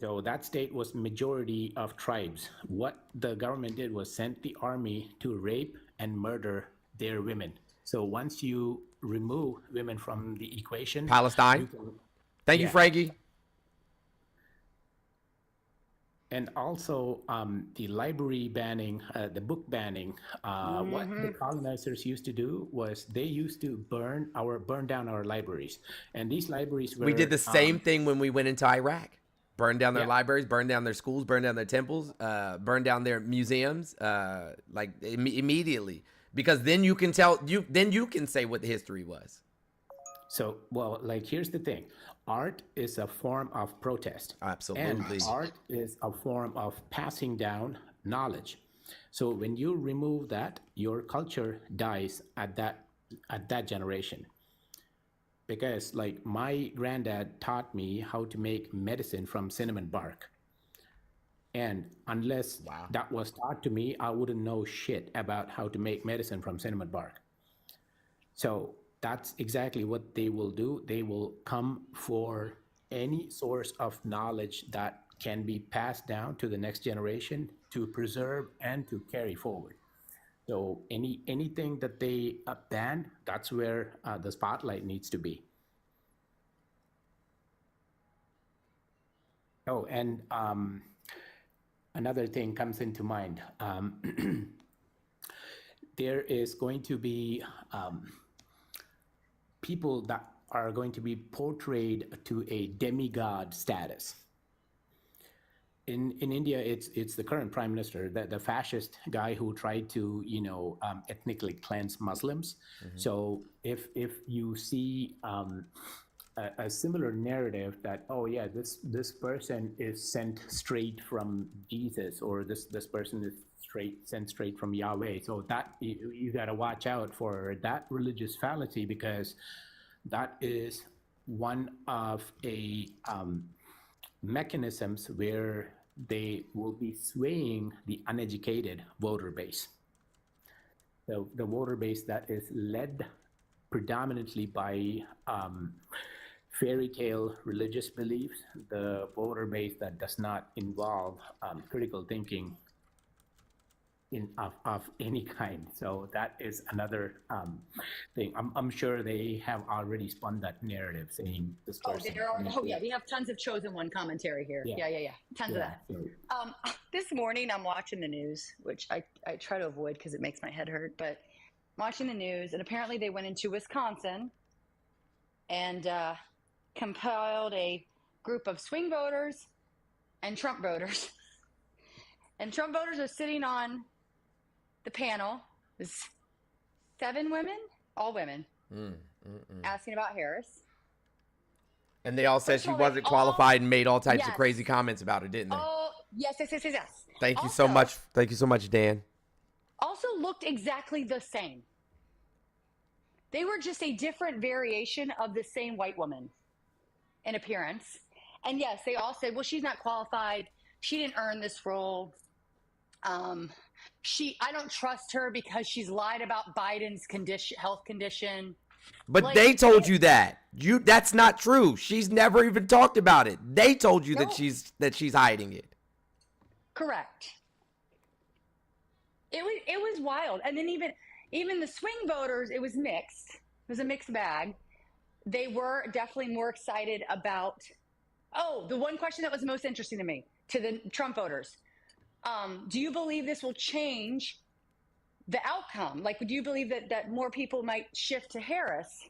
So that state was majority of tribes. What the government did was sent the army to rape and murder their women. So once you remove women from the equation... Palestine. Thank you, Frankie. And also the library banning, the book banning. What the colonizers used to do was they used to burn down our libraries. And these libraries were... We did the same thing when we went into Iraq. Burn down their libraries, burn down their schools, burn down their temples, burn down their museums, immediately. Because then you can you can say what the history was. So, here's the thing. Art is a form of protest. Absolutely. And art is a form of passing down knowledge. So when you remove that, your culture dies at that generation. Because my granddad taught me how to make medicine from cinnamon bark. And unless that was taught to me, I wouldn't know shit about how to make medicine from cinnamon bark. So that's exactly what they will do. They will come for any source of knowledge that can be passed down to the next generation to preserve and to carry forward. So anything that they ban, that's where the spotlight needs to be. Oh, and another thing comes into mind. There is going to be people that are going to be portrayed to a demigod status. In India, it's the current prime minister, the fascist guy who tried to ethnically cleanse Muslims. Mm-hmm. So if you see a similar narrative that this person is sent straight from Jesus, or this person is sent straight from Yahweh, so that you got to watch out for that religious fallacy, because that is one of a mechanisms where they will be swaying the uneducated voter base. The voter base that is led predominantly by fairy tale religious beliefs, the voter base that does not involve critical thinking of any kind. So that is another thing. I'm sure they have already spun that narrative saying this person. We have tons of chosen one commentary here. Yeah. Tons of that. This morning I'm watching the news, which I try to avoid because it makes my head hurt, but I'm watching the news, and apparently they went into Wisconsin and compiled a group of swing voters and Trump voters. And Trump voters are sitting on the panel. There's 7 women, all women, asking about Harris. And they all said she wasn't qualified and made all types of crazy comments about it, didn't they? Oh, yes. Thank you so much. Thank you so much, Dan. Also looked exactly the same. They were just a different variation of the same white woman in appearance. And yes, they all said, well, she's not qualified. She didn't earn this role. I don't trust her because she's lied about Biden's health condition. But Like, they told you that. That's not true. She's never even talked about it. They told you No. that she's hiding it. Correct. It was wild. And then even the swing voters, it was mixed. It was a mixed bag. They were definitely more excited about, the one question that was most interesting to me, to the Trump voters. Do you believe this will change the outcome? Like, do you believe that more people might shift to Harris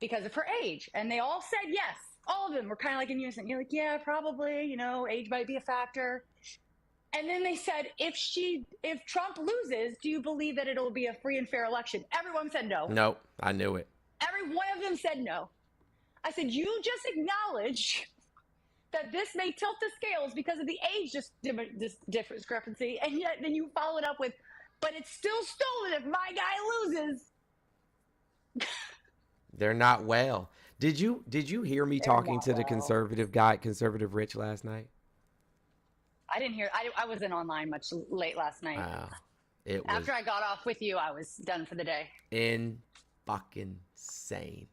because of her age? And they all said yes. All of them were kind of like in unison. You're like, yeah, probably, age might be a factor. And then they said, if Trump loses, do you believe that it'll be a free and fair election? Everyone said no. Nope, I knew it. Every one of them said no. I said, you just acknowledged that this may tilt the scales because of the age discrepancy, and yet then you followed up with, but it's still stolen if my guy loses. They're not well. Did you hear me talking to the conservative guy, Conservative Rich, last night? I didn't hear. I wasn't online much late last night. It was after I got off with you, I was done for the day. Fucking sane.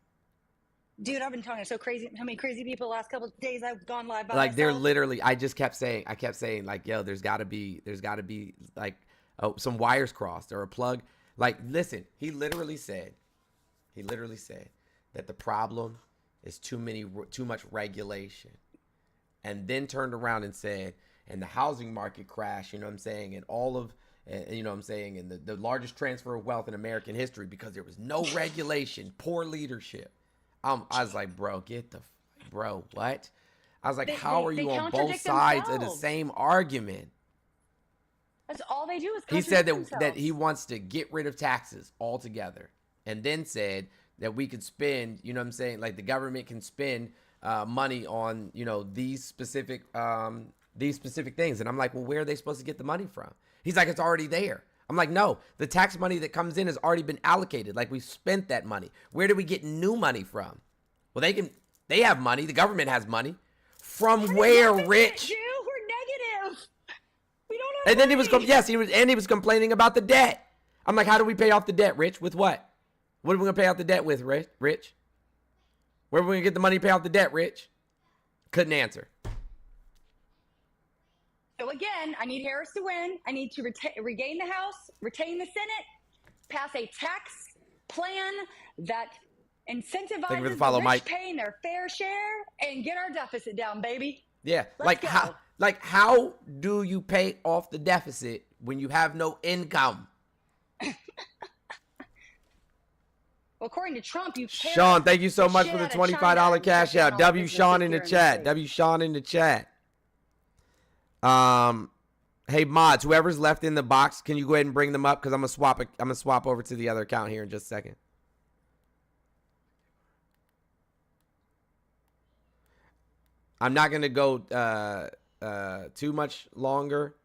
Dude, I've been talking to how many crazy people the last couple of days I've gone live by like myself. they're literally. I kept saying like, yo, there's got to be like some wires crossed or a plug. Like, listen, he literally said that the problem is too much regulation, and then turned around and said, and the housing market crash, you know what I'm saying, and all of, you know what I'm saying, and the largest transfer of wealth in American history because there was no regulation, poor leadership. I was like, bro, what? I was like, how are you on both sides of the same argument? That's all they do is he said themselves. that he wants to get rid of taxes altogether, and then said that we could spend, you know what I'm saying, like the government can spend money on, these specific things. And I'm like, well, where are they supposed to get the money from? He's like, it's already there. I'm like, no, the tax money that comes in has already been allocated. Like, we've spent that money. Where do we get new money from? Well, they have money. The government has money. From where, Rich? We're negative. We don't have And then money. he was complaining about the debt. I'm like, how do we pay off the debt, Rich? With what? What are we going to pay off the debt with, Rich? Where are we going to get the money to pay off the debt, Rich? Couldn't answer. So again, I need Harris to win. I need to regain the House, retain the Senate, pass a tax plan that incentivizes the rich paying their fair share, and get our deficit down, baby. Yeah, Let's go. How do you pay off the deficit when you have no income? Well, according to Trump, Sean, thank you so much for the $25 cash out. W Sean in the chat. W Sean in the chat. Hey mods, whoever's left in the box, can you go ahead and bring them up? Because I'm gonna swap over to the other account here in just a second. I'm not gonna go too much longer.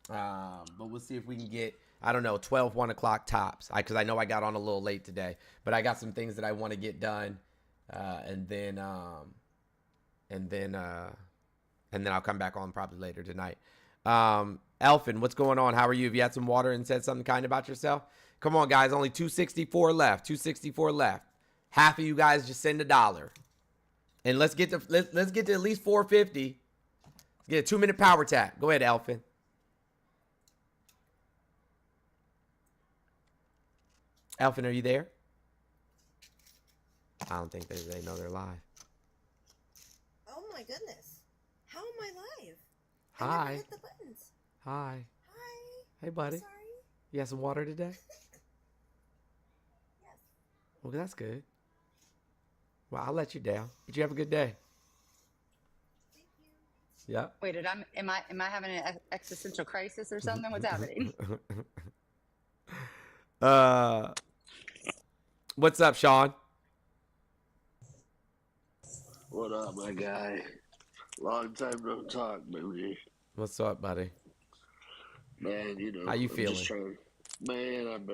But we'll see if we can get, I don't know, 12, 1 o'clock tops. Because I know I got on a little late today, but I got some things that I want to get done, and then I'll come back on probably later tonight. Elfin, what's going on? How are you? Have you had some water and said something kind about yourself? Come on, guys. Only 264 left. 264 left. Half of you guys just send $1. And let's get to at least 450. Let's get a 2-minute power tap. Go ahead, Elfin. Elfin, are you there? I don't think they know they're live. Oh my goodness. How am I live? Hi. I never hit the buttons. Hi. Hi. Hey, buddy. I'm sorry. You had some water today? Yes. Well, that's good. Well, I'll let you down. But you have a good day. Thank you. Yeah. Wait, am I having an existential crisis or something? What's happening? What's up, Sean? What up, my guy? Long time no talk, baby. What's up, buddy? Man, How you feeling? Man, I've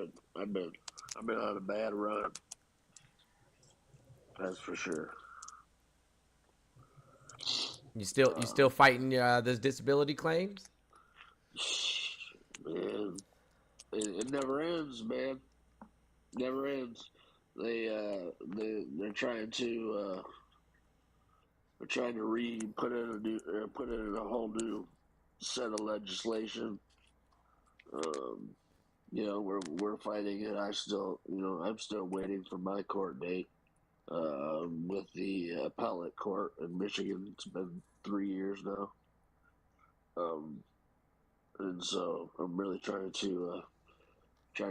been I've been on a bad run. That's for sure. You still fighting those disability claims? Man, it never ends, man. Never ends. They're trying to put in a whole new set of legislation. We're fighting it. I'm still waiting for my court date with the appellate court in Michigan. It's been 3 years now, and so I'm really trying to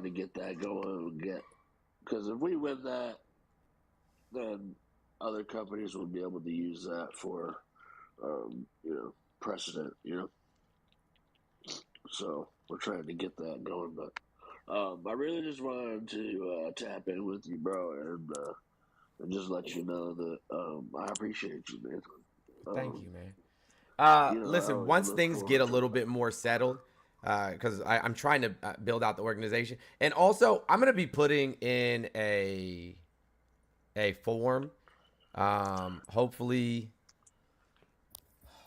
get that going and because if we win that, then other companies will be able to use that for precedent. So we're trying to get that going, but I really just wanted to tap in with you, bro, and just let you know that I appreciate you, man. Thank you, man. Listen, once look things forward get a to little bit more settled, because I'm trying to build out the organization, and also I'm gonna be putting in a form, hopefully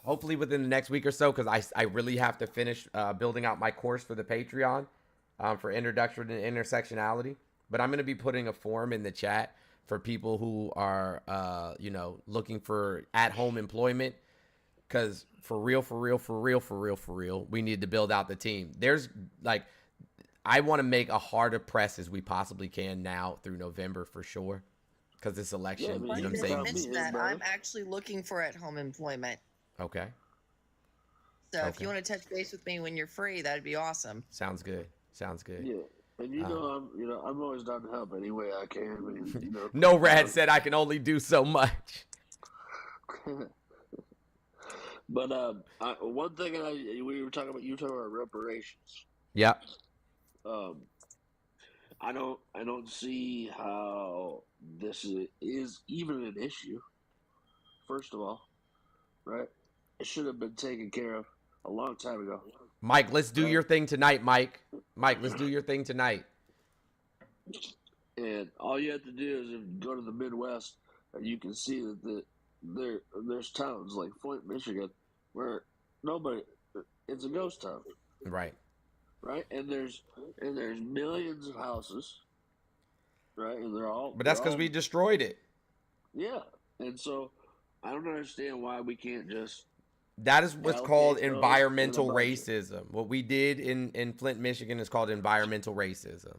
within the next week or so, because I really have to finish building out my course for the Patreon for introduction to intersectionality. But I'm going to be putting a form in the chat for people who are looking for at-home employment, because for real, we need to build out the team. There's I want to make a harder press as we possibly can now through November for sure, because this election, Yeah, you know what I'm Funny that saying? you mentioned that. I'm actually looking for at-home employment. Okay. So if Okay. you want to touch base with me when you're free, that'd be awesome. Sounds good. Yeah, and I'm always down to help any way I can. No Rad said I can only do so much. But one thing we were talking about, you were talking about reparations. Yep. I don't see how this is even an issue. First of all, right? It should have been taken care of a long time ago. Mike, let's do your thing tonight, Mike. Mike, let's do your thing tonight. And all you have to do is go to the Midwest, and you can see that there's towns like Flint, Michigan, where it's a ghost town. Right. Right, and there's millions of houses, right, and they're all. But that's because we destroyed it. Yeah, and so I don't understand why we can't just. That is what's called environmental racism. What we did in Flint, Michigan is called environmental racism.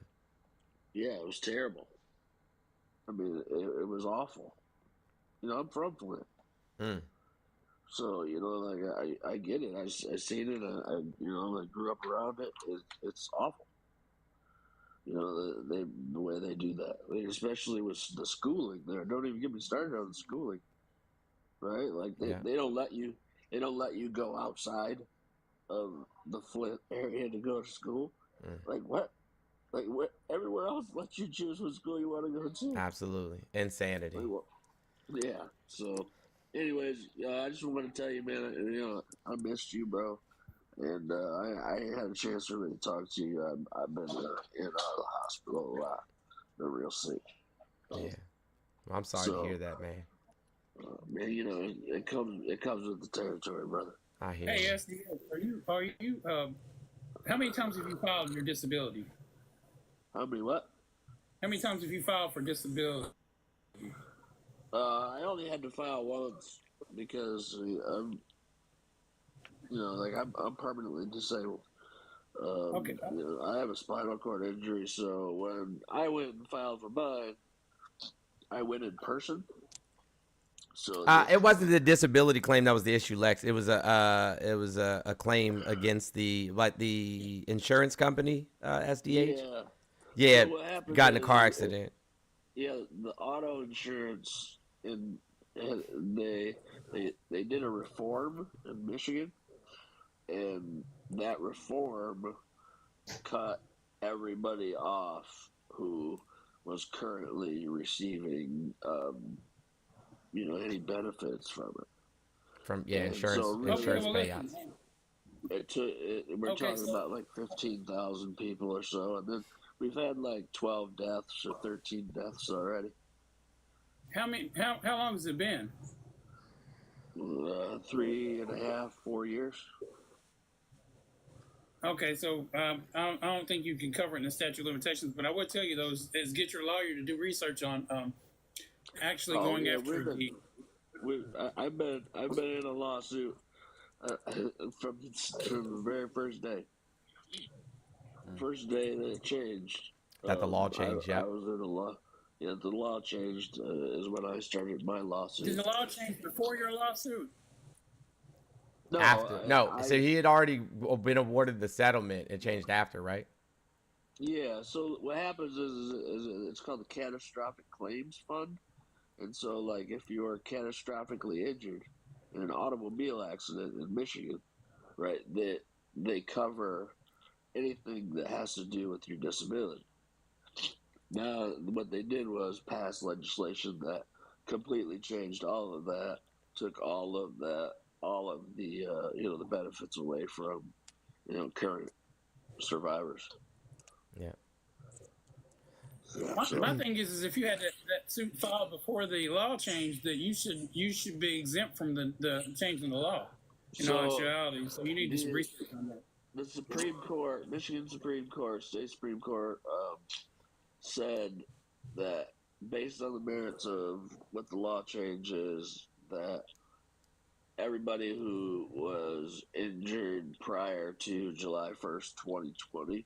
Yeah, it was terrible. I mean, it was awful. I'm from Flint. So, I get it. I seen it. I grew up around it. It's awful. The way they do that, especially with the schooling there. Don't even get me started on the schooling. Right? They don't let you. They don't let you go outside of the Flint area to go to school. Like what? Like what? Everywhere else lets you choose what school you want to go to. Absolutely, insanity. Yeah. So. Anyways, I just want to tell you, man, I missed you, bro. And I ain't had a chance to really talk to you. I've been in the hospital a lot. Been real sick. Yeah. Well, I'm sorry to hear that, man. Man, it comes with the territory, brother. I hear Hey, you. SDS, are you how many times have you filed your disability? How many what? How many times have you filed for disability? I only had to file once because I'm permanently disabled. Okay. I have a spinal cord injury, so when I went and filed for mine, I went in person. So it wasn't the disability claim that was the issue, Lex. It was a claim against the insurance company, SDH. Yeah. Yeah, so got in a car accident. Yeah, the auto insurance they did a reform in Michigan, and that reform cut everybody off who was currently receiving any benefits from it. From insurance payouts. We're talking about like 15,000 people or so, and then we've had like 12 deaths or 13 deaths already. How long has it been? 3.5, 4 years. Okay, so I don't think you can cover it in the statute of limitations, but I would tell you though is get your lawyer to do research on actually going after the. I've been in a lawsuit from the very first day. First day that it changed. That the law changed, I was in a law. Yeah, the law changed is when I started my lawsuit. Did the law change before your lawsuit? No, after. So he had already been awarded the settlement. It changed after, right? Yeah. So what happens is it's called the Catastrophic Claims Fund, and so like if you are catastrophically injured in an automobile accident in Michigan, right, they cover anything that has to do with your disability. Now, what they did was pass legislation that completely changed all of that, took all of the the benefits away from current survivors. Yeah. My thing is if you had that suit filed before the law changed, that you should be exempt from the change in the law. In all actuality, so you need to research on that. The Supreme Court, Michigan Supreme Court, State Supreme Court, said that based on the merits of what the law change is, that everybody who was injured prior to July 1st, 2020,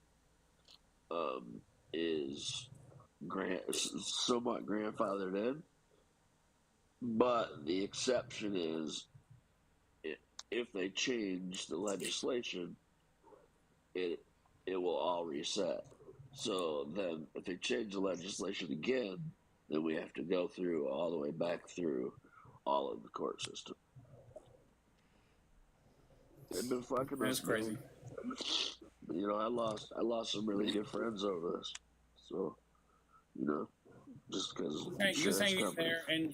is somewhat grandfathered in. But the exception is if they change the legislation, it will all reset. So then if they change the legislation again, then we have to go through all the way back through all of the court system. They've been fucking That's crazy. I lost some really good friends over this. So, just because just hang in there and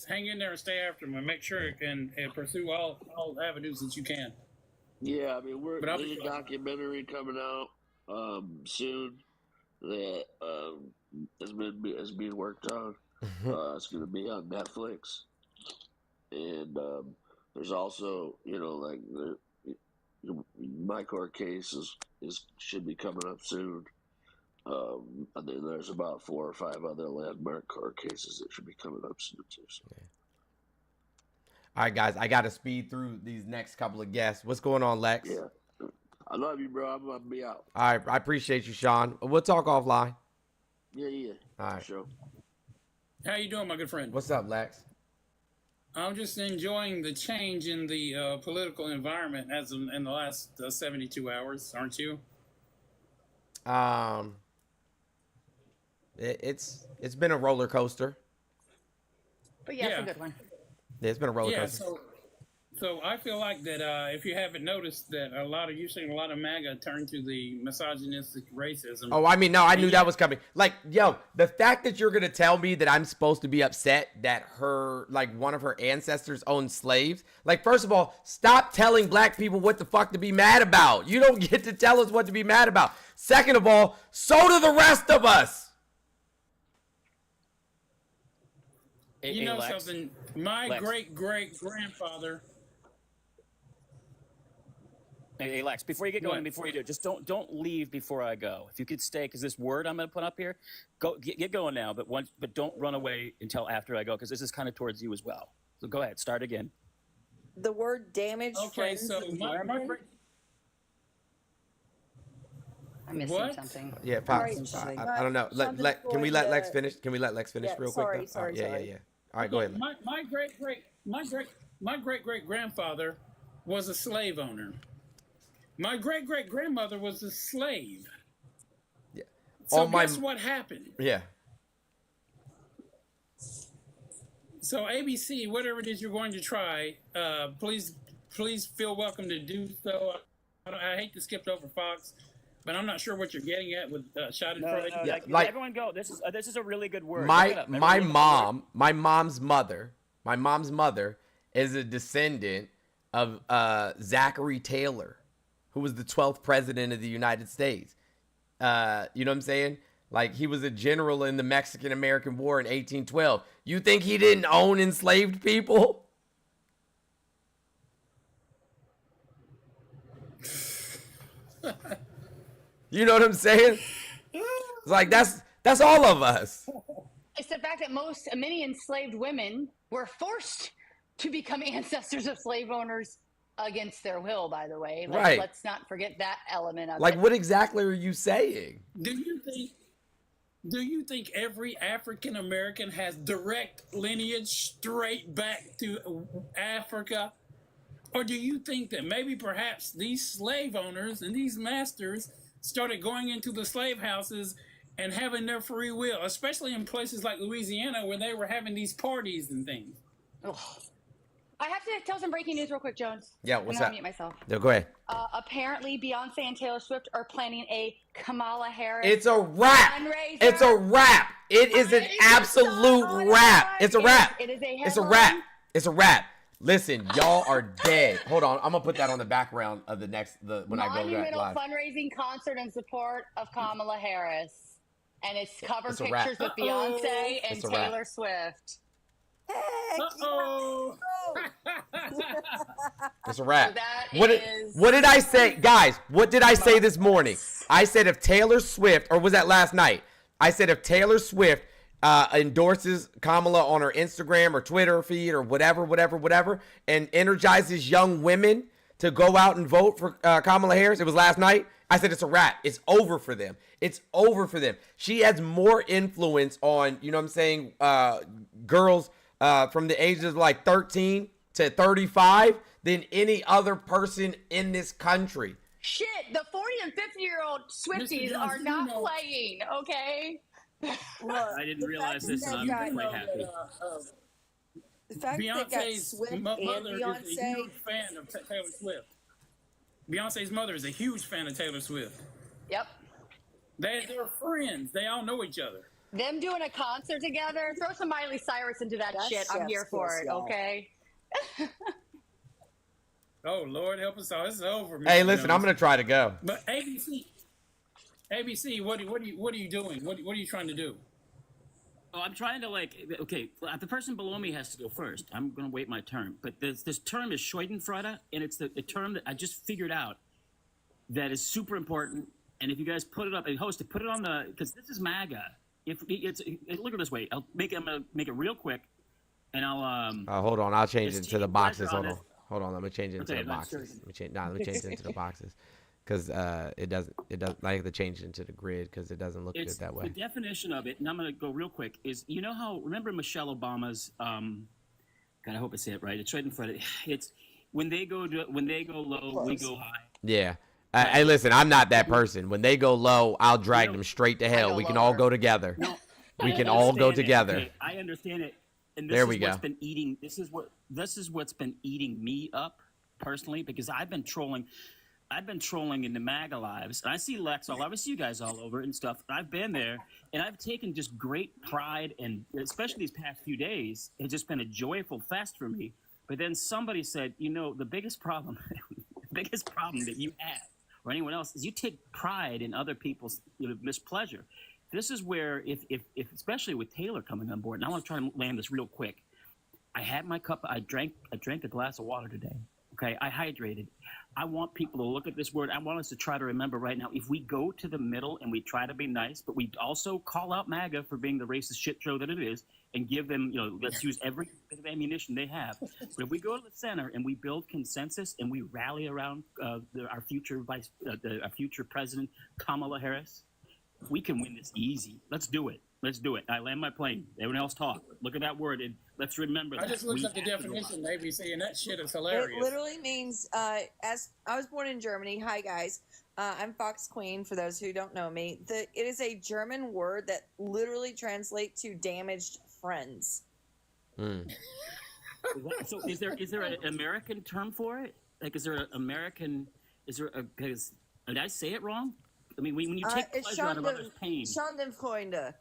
hang in there and stay after them and make sure and pursue all avenues that you can. Yeah, I mean there's a documentary coming out soon that is being worked on. It's going to be on Netflix, and there's also my court case should be coming up soon. And then there's about 4 or 5 other landmark court cases that should be coming up soon too. So. Okay. All right, guys, I got to speed through these next couple of guests. What's going on, Lex? Yeah. I love you, bro. I'm going to be out. All right. I appreciate you, Sean. We'll talk offline. Yeah. All right. Sure. How you doing, my good friend? What's up, Lex? I'm just enjoying the change in the political environment in the last 72 hours, aren't you? It's been a roller coaster. But it's a good one. Yeah, it's been a roller coaster. So I feel like that if you haven't noticed that you've seen a lot of MAGA turn to the misogynistic racism. Oh, I mean, no, I knew that was coming. Like, yo, the fact that you're going to tell me that I'm supposed to be upset that one of her ancestors owned slaves. Like, first of all, stop telling black people what the fuck to be mad about. You don't get to tell us what to be mad about. Second of all, so do the rest of us. You know something? My great-great-grandfather... Hey, Lex, before you get going, before you do, just don't leave before I go. If you could stay, because this word I'm going to put up here, get going now, but don't run away until after I go, because this is kind of towards you as well. So go ahead, start again. The word damage. Okay, so I'm missing something. Yeah, I don't know. Can we let Lex finish? Can we let Lex finish real quick? Sorry. Yeah. All right, go ahead. My great grandfather was a slave owner. My great grandmother was a slave. Yeah. So guess what happened? Yeah. So ABC, whatever it is you're going to try, please feel welcome to do so. I hate to skip over Fox, but I'm not sure what you're getting at with shot in front of you. Like everyone go. This is a really good word. My mom's mother is a descendant of Zachary Taylor, who was the 12th president of the United States. you know what I'm saying? Like he was a general in the Mexican-American War in 1812. You think he didn't own enslaved people? You know what I'm saying? It's like that's all of us. It's the fact that many enslaved women were forced to become ancestors of slave owners against their will, by the way. Like, right. Let's not forget that element of like, it. What exactly are you saying? Do you think every African American has direct lineage straight back to Africa? Or do you think that maybe perhaps these slave owners and these masters started going into the slave houses and having their free will, especially in places like Louisiana where they were having these parties and things? Ugh. I have to tell some breaking news real quick, Jones. Yeah, what's I'm up? gonna mute myself. No, go ahead. Apparently, Beyonce and Taylor Swift are planning a Kamala Harris. It's a wrap. Fundraiser. It's a wrap. It is an absolute wrap. It's a wrap. It is a It's a wrap. It's a wrap. Listen, y'all are dead. Hold on, I'm gonna put that on the background of when I go back live. Fundraising concert in support of Kamala Harris, and it's cover It's a pictures with Beyonce and It's a wrap. Taylor Swift. Uh-oh. It's a wrap. So What did I say, guys? What did I say this morning? I said if Taylor Swift, or was that last night? I said if Taylor Swift endorses Kamala on her Instagram or Twitter feed or whatever, and energizes young women to go out and vote for Kamala Harris. It was last night. I said it's a wrap. It's over for them. It's over for them. She has more influence on, you know what I'm saying, girls from the ages of like 13 to 35 than any other person in this country. Shit, the 40 and 50-year-old Swifties are not playing, okay? I didn't realize this, and I'm quite happy. The fact that got Swift and mother Beyonce. is a huge fan of Taylor Swift. Beyonce's mother is a huge fan of Taylor Swift. Yep. They're friends. They all know each other. Them doing a concert together, throw some Miley Cyrus into that shit. I'm here for it, okay? Oh, Lord, help us all. This is over. Hey, listen, I'm going to try to go. But ABC, what are you doing? What are you trying to do? Oh, I'm trying to okay, the person below me has to go first. I'm going to wait my turn. But this term is Schadenfreude, and it's the term that I just figured out that is super important. And if you guys put it up, and host it, put it on because this is MAGA. Look at it this way. I'm gonna make it real quick, and I'll hold on, I'll change it to the boxes. Hold on, let me change it into the I'm boxes. sure. Let me change it into the boxes, because it doesn't. I have to change it into the grid because it doesn't look good that way. The definition of it, and I'm gonna go real quick, is remember Michelle Obama's God, I hope I say it right. It's right in front of it's when they go low, we go high. Yeah. Hey, listen, I'm not that person. When they go low, I'll drag them straight to hell. We can all go together. No, we can all go together. Okay, I understand it. And there we go. This is what's been eating me up personally, because I've been trolling in the MAGA lives. And I see Lex all over. I see you guys all over and stuff. I've been there, and I've taken just great pride, and especially these past few days, it's just been a joyful fest for me. But then somebody said, the biggest problem that you have, or anyone else, is you take pride in other people's mispleasure. This is where, if especially with Taylor coming on board, and I want to try and land this real quick. I had my cup. I drank a glass of water today. Okay, I hydrated. I want people to look at this word. I want us to try to remember right now, if we go to the middle and we try to be nice, but we also call out MAGA for being the racist shit show that it is, and give them, let's use every bit of ammunition they have. But if we go to the center and we build consensus and we rally around our future president, Kamala Harris, we can win this easy. Let's do it. I land my plane. Everyone else talk. Look at that word and let's remember that. I just looked up the definition, ABC, and that shit is hilarious. It literally means, as I was born in Germany. Hi, guys. I'm Fox Queen, for those who don't know me. It is a German word that literally translates to damaged friends. So is there an American term for it? Like, is there an American, because did I say it wrong? I mean, when you take pleasure out of others' pain. Schadenfreude.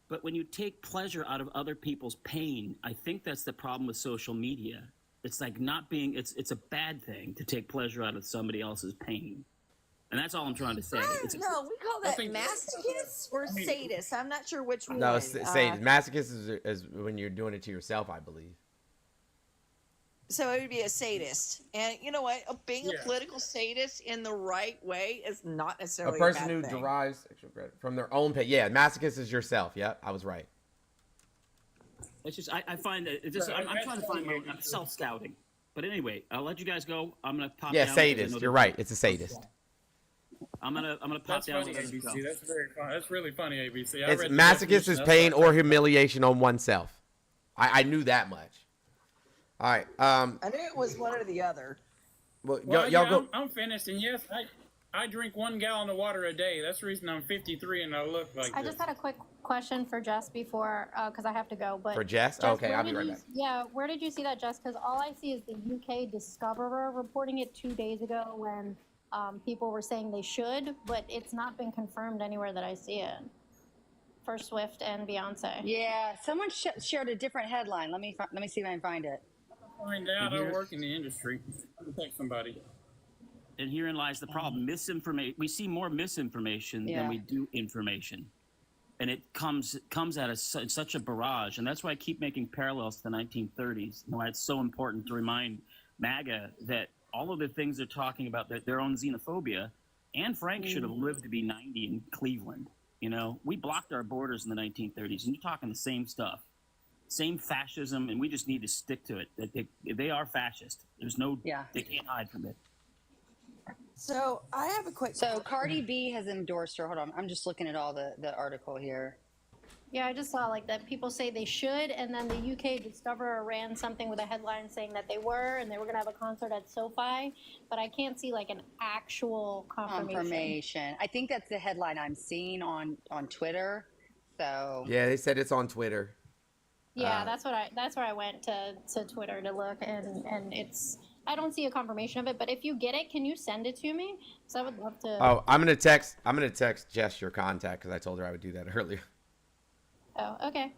But when you take pleasure out of other people's pain, I think that's the problem with social media. It's like it's a bad thing to take pleasure out of somebody else's pain. And that's all I'm trying to say. I don't know. We call that think- masochists or sadists. I'm not sure which one. No, sadist. Masochist is when you're doing it to yourself, I believe. So it would be a sadist. And you know what? Being a political sadist in the right way is not A necessarily person bad who thing. derives sexual credit from their own pain. Yeah, masochist is yourself. Yep, I was right. It's just I find that it's just, I'm trying to find my I'm self-scouting. But anyway, I'll let you guys go. I'm gonna pop Yeah, down. sadist. You're right. It's a sadist. I'm gonna pop That's down. funny, With ABC. That's very fun. That's really funny, ABC. It's masochist is pain or humiliation on oneself. I knew that much. All right. I knew it was one or the other. Well, Well, y'all yeah, go. I'm finished, and yes, I drink 1 gallon of water a day. That's the reason I'm 53 and I look like I this. just had a quick question for Jess before, because I have to go. But For Jess? Okay, where I'll be did right you- back. Yeah, where did you see that, Jess? Because all I see is the UK Discoverer reporting it 2 days ago when people were saying they should, but it's not been confirmed anywhere that I see it. For Swift and Beyonce. Yeah, someone shared a different headline. Let me see if I can find it. Find out. I work in the industry. I'll take somebody. And herein lies the problem. Misinformation. We see more misinformation than we do information, and it comes at us in such a barrage. And that's why I keep making parallels to the 1930s. And why it's so important to remind MAGA that all of the things they're talking about, their own xenophobia. Anne Frank should have lived to be 90 in Cleveland. You know, we blocked our borders in the 1930s, and you're talking the same stuff. Same fascism, and we just need to stick to it. They are fascist. There's no, they can't hide from it. So I have a quick. So Cardi B has endorsed her. Hold on, I'm just looking at all the article here. Yeah, I just saw like that people say they should, and then the UK Discoverer ran something with a headline saying that they were, and they were going to have a concert at SoFi, but I can't see like an actual confirmation. I think that's the headline I'm seeing on Twitter. So Yeah, they said it's on Twitter. Yeah, that's where I went to Twitter to look, and it's, I don't see a confirmation of it, but if you get it, can you send it to me? Because I would love to. Oh, I'm gonna text Jess your contact because I told her I would do that earlier. Oh, okay.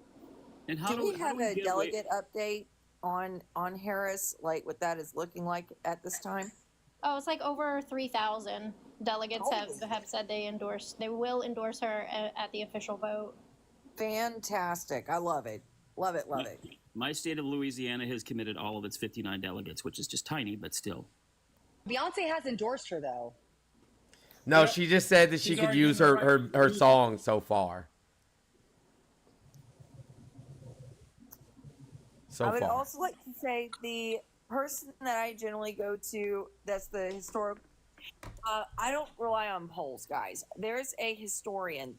And Do we have a delegate update on Harris, like what that is looking like at this time? Oh, it's like over 3,000 delegates have said they will endorse her at the official vote. Fantastic. I love it. Love it, love it. My state of Louisiana has committed all of its 59 delegates, which is just tiny, but still. Beyonce has endorsed her though. No, she just said that she could use her song so far. I would also like to say the person that I generally go to, that's the historical, I don't rely on polls, guys. There's a historian